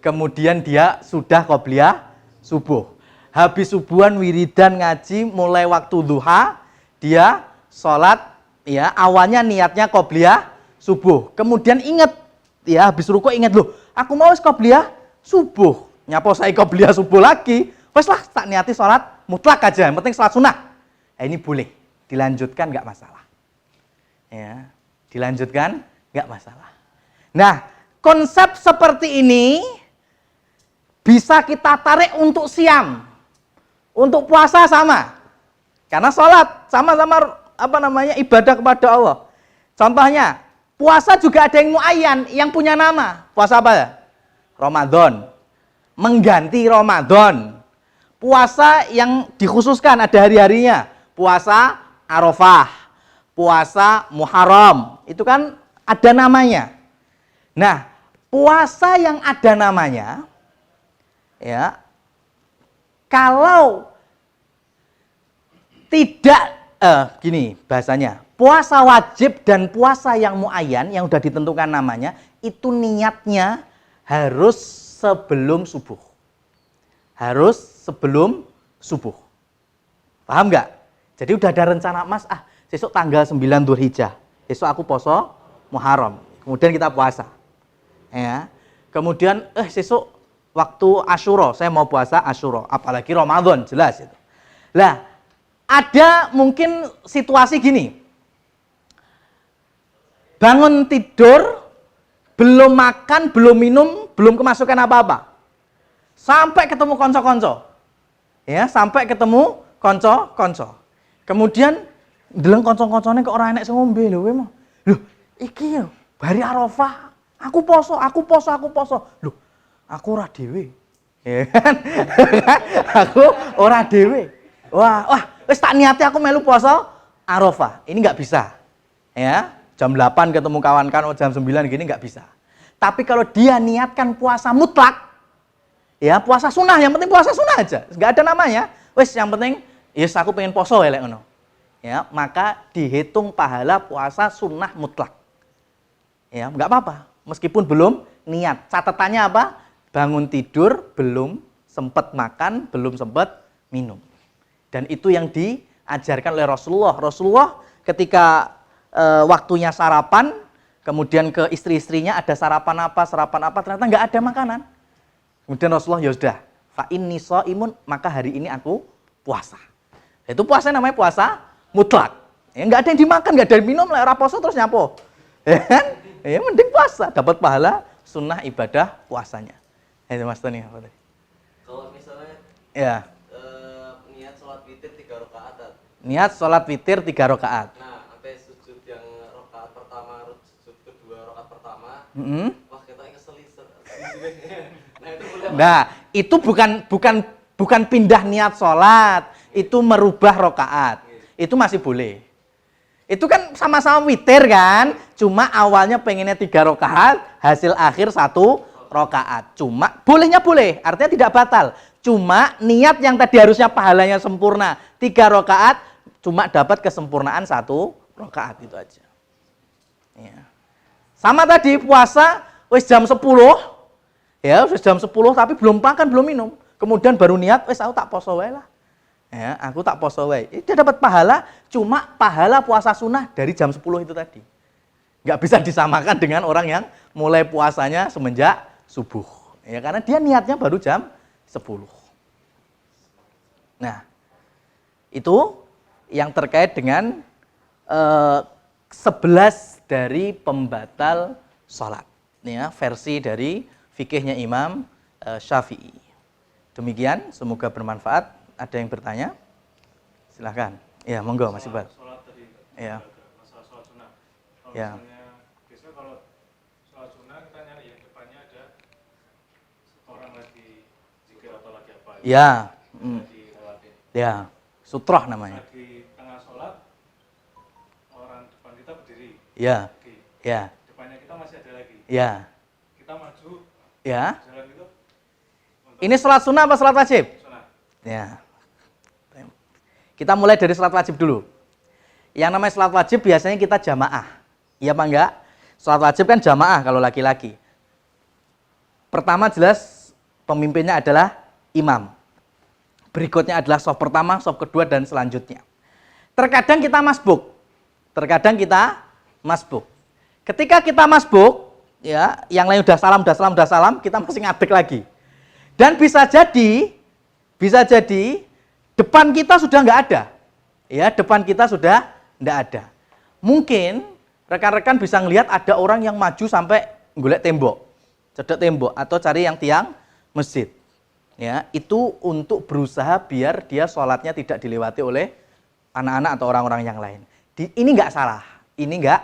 kemudian dia sudah qobliyah subuh. Habis subuhan wiridan ngaji mulai waktu duha, dia sholat, ya, awalnya niatnya qobliyah subuh. Kemudian ingat, ya, habis ruku ingat, loh, aku mau qobliyah subuh. Nyapa saya qobliyah subuh lagi, wes lah tak niati sholat mutlak aja, yang penting sholat sunnah. Ini boleh, dilanjutkan nggak masalah. Ya, dilanjutkan nggak masalah. Nah, konsep seperti ini bisa kita tarik untuk siam, untuk puasa sama. Karena sholat sama-sama ibadah kepada Allah. Contohnya, puasa juga ada yang muayyan, yang punya nama. Puasa apa? Ramadan. Mengganti Ramadan. Puasa yang dikhususkan ada hari-harinya. Puasa Arafah, puasa Muharram. Itu kan ada namanya. Nah, puasa yang ada namanya, ya, kalau tidak gini bahasanya, puasa wajib dan puasa yang muayyan yang sudah ditentukan namanya, itu niatnya harus sebelum subuh. Harus sebelum subuh. Paham nggak? Jadi udah ada rencana, Mas, besok tanggal 9 Dzulhijjah, besok aku poso Muharram, kemudian kita puasa. Ya. Kemudian besok waktu Asyura, saya mau puasa Asyura, apalagi Ramadan, jelas itu. Lah, ada mungkin situasi gini. Bangun tidur, belum makan, belum minum, belum kemasukan apa-apa. Sampai ketemu konco-konco. Ya, sampai ketemu konco-konco. Kemudian deleng konco-koncone kok ora enek sing ngombe lho kowe mah. Lho, iki yo hari Arafah, aku poso. Lho, aku ora dhewe. Ya kan? Aku ora dhewe. Wah, wis tak niati aku melu poso Arafah. Ini nggak bisa. Ya, jam 8 ketemu kawan-kawan, jam 9 gini nggak bisa. Tapi kalau dia niatkan puasa mutlak, ya puasa sunnah, yang penting puasa sunnah aja, nggak ada namanya. Wis yang penting, yes aku pengen poso ya, ngono. Ya, maka dihitung pahala puasa sunnah mutlak. Ya, nggak apa-apa, meskipun belum niat. Catatannya apa? Bangun tidur, belum sempat makan, belum sempat minum. Dan itu yang diajarkan oleh Rasulullah. Rasulullah ketika waktunya sarapan, kemudian ke istri-istrinya ada sarapan apa, ternyata nggak ada makanan. Kemudian Rasulullah, ya sudah, fa inni shaimun, maka hari ini aku puasa. Itu puasa namanya puasa mutlak. Ya nggak ada yang dimakan, nggak ada yang minum, ora poso terus nyapo. Ya kan? Ya mending puasa, dapat pahala sunnah ibadah puasanya. Itu Mas Tony apa tadi? Kalau misalnya Ya. niat sholat witir 3 rakaat. Niat sholat witir 3 rakaat. Nah, sampai sujud yang rakaat pertama, sujud kedua rakaat pertama. Wah, kita keselisa. Nah, itu boleh. Nah, itu bukan pindah niat sholat, itu merubah rakaat. Itu masih boleh. Itu kan sama-sama witir kan, cuma awalnya pengennya 3 rakaat, hasil akhir 1 rakaat. Cuma bolehnya boleh, artinya tidak batal. Cuma niat yang tadi harusnya pahalanya sempurna 3 rakaat, cuma dapat kesempurnaan 1 rakaat itu aja. Ya. Sama tadi puasa, wis jam 10, ya wis jam 10 tapi belum makan belum minum, kemudian baru niat, wis aku tak poso wae lah. Ya, aku tak poso wae. Dia dapat pahala, cuma pahala puasa sunnah dari jam 10 itu tadi. Nggak bisa disamakan dengan orang yang mulai puasanya semenjak subuh. Ya, karena dia niatnya baru jam 10. Nah, itu yang terkait dengan 11 dari pembatal sholat. Ya, versi dari fikihnya Imam Syafi'i. Demikian, semoga bermanfaat. Ada yang bertanya? Silahkan. Ya, monggo Mas Iqbal. Sholat tadi. Ya. Masalah sholat sunnah. Kalau Ya. misalnya, biasanya kalau sholat sunnah kita nyari yang depannya ada orang lagi zikir atau lagi apa. Ya. Dilewatin. Ya. Sutroh namanya. Di tengah sholat, orang depan kita berdiri. Ya. Oke. Ya. Depannya kita masih ada lagi. Ya. Kita maju, Ya. jalan itu. Ini sholat sunnah apa sholat wajib? Sunnah. Ya. Kita mulai dari sholat wajib dulu. Yang namanya sholat wajib biasanya kita jamaah. Iya apa enggak? Sholat wajib kan jamaah kalau laki-laki. Pertama jelas pemimpinnya adalah imam. Berikutnya adalah shaf pertama, shaf kedua, dan selanjutnya. Terkadang kita masbuk. Ketika kita masbuk, ya, yang lain udah salam, kita masih ngadeg lagi. Dan bisa jadi depan kita sudah nggak ada. Ya, depan kita sudah nggak ada. Mungkin rekan-rekan bisa ngelihat ada orang yang maju sampai golek tembok, cedek tembok, atau cari yang tiang masjid. Ya, itu untuk berusaha biar dia sholatnya tidak dilewati oleh anak-anak atau orang-orang yang lain. Ini nggak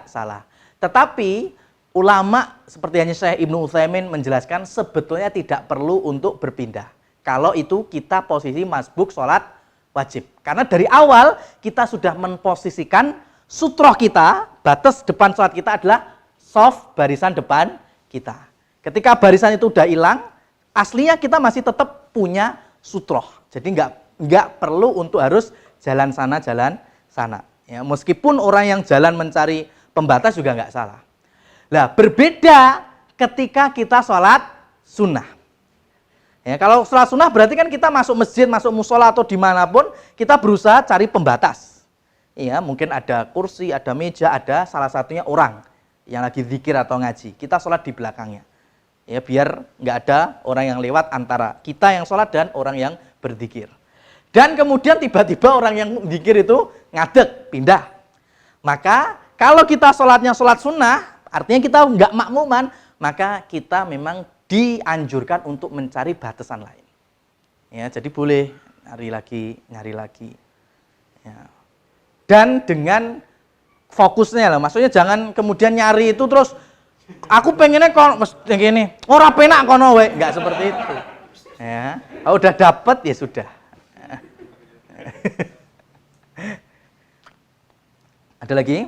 salah. Tetapi ulama seperti hanya Syekh Ibnu Utsaimin menjelaskan sebetulnya tidak perlu untuk berpindah. Kalau itu kita posisi masbuk sholat wajib. Karena dari awal kita sudah memposisikan sutroh kita, batas depan sholat kita adalah shaf barisan depan kita. Ketika barisan itu udah hilang, aslinya kita masih tetap punya sutroh. Jadi nggak perlu untuk harus jalan sana. Ya, meskipun orang yang jalan mencari pembatas juga nggak salah. Nah, berbeda ketika kita sholat sunnah. Ya, kalau sholat sunnah berarti kan kita masuk masjid, masuk musola atau dimanapun kita berusaha cari pembatas. Ya, mungkin ada kursi, ada meja, ada salah satunya orang yang lagi zikir atau ngaji. Kita sholat di belakangnya. Ya, biar nggak ada orang yang lewat antara kita yang sholat dan orang yang berzikir. Dan kemudian tiba-tiba orang yang zikir itu ngadeg, pindah. Maka kalau kita sholatnya sholat sunnah, artinya kita nggak makmuman, maka kita memang dianjurkan untuk mencari batasan lain. Ya, jadi boleh nyari lagi. Ya. Dan dengan fokusnya lah, maksudnya jangan kemudian nyari itu terus aku pengennya kono mesti gini, ora penak kono we, enggak seperti itu. Ya, kalau udah dapat ya sudah. Ada lagi?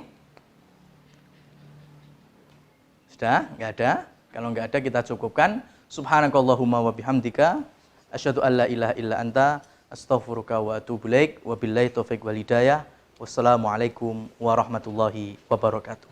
Sudah? Enggak ada? Kalau enggak ada kita cukupkan. Subhanakallahumma wa bihamdika asyhadu an la ilaha illa anta astaghfiruka wa atubu ilaik. Wabillahi taufiq wal hidayah. Wassalamualaikum warahmatullahi wabarakatuh.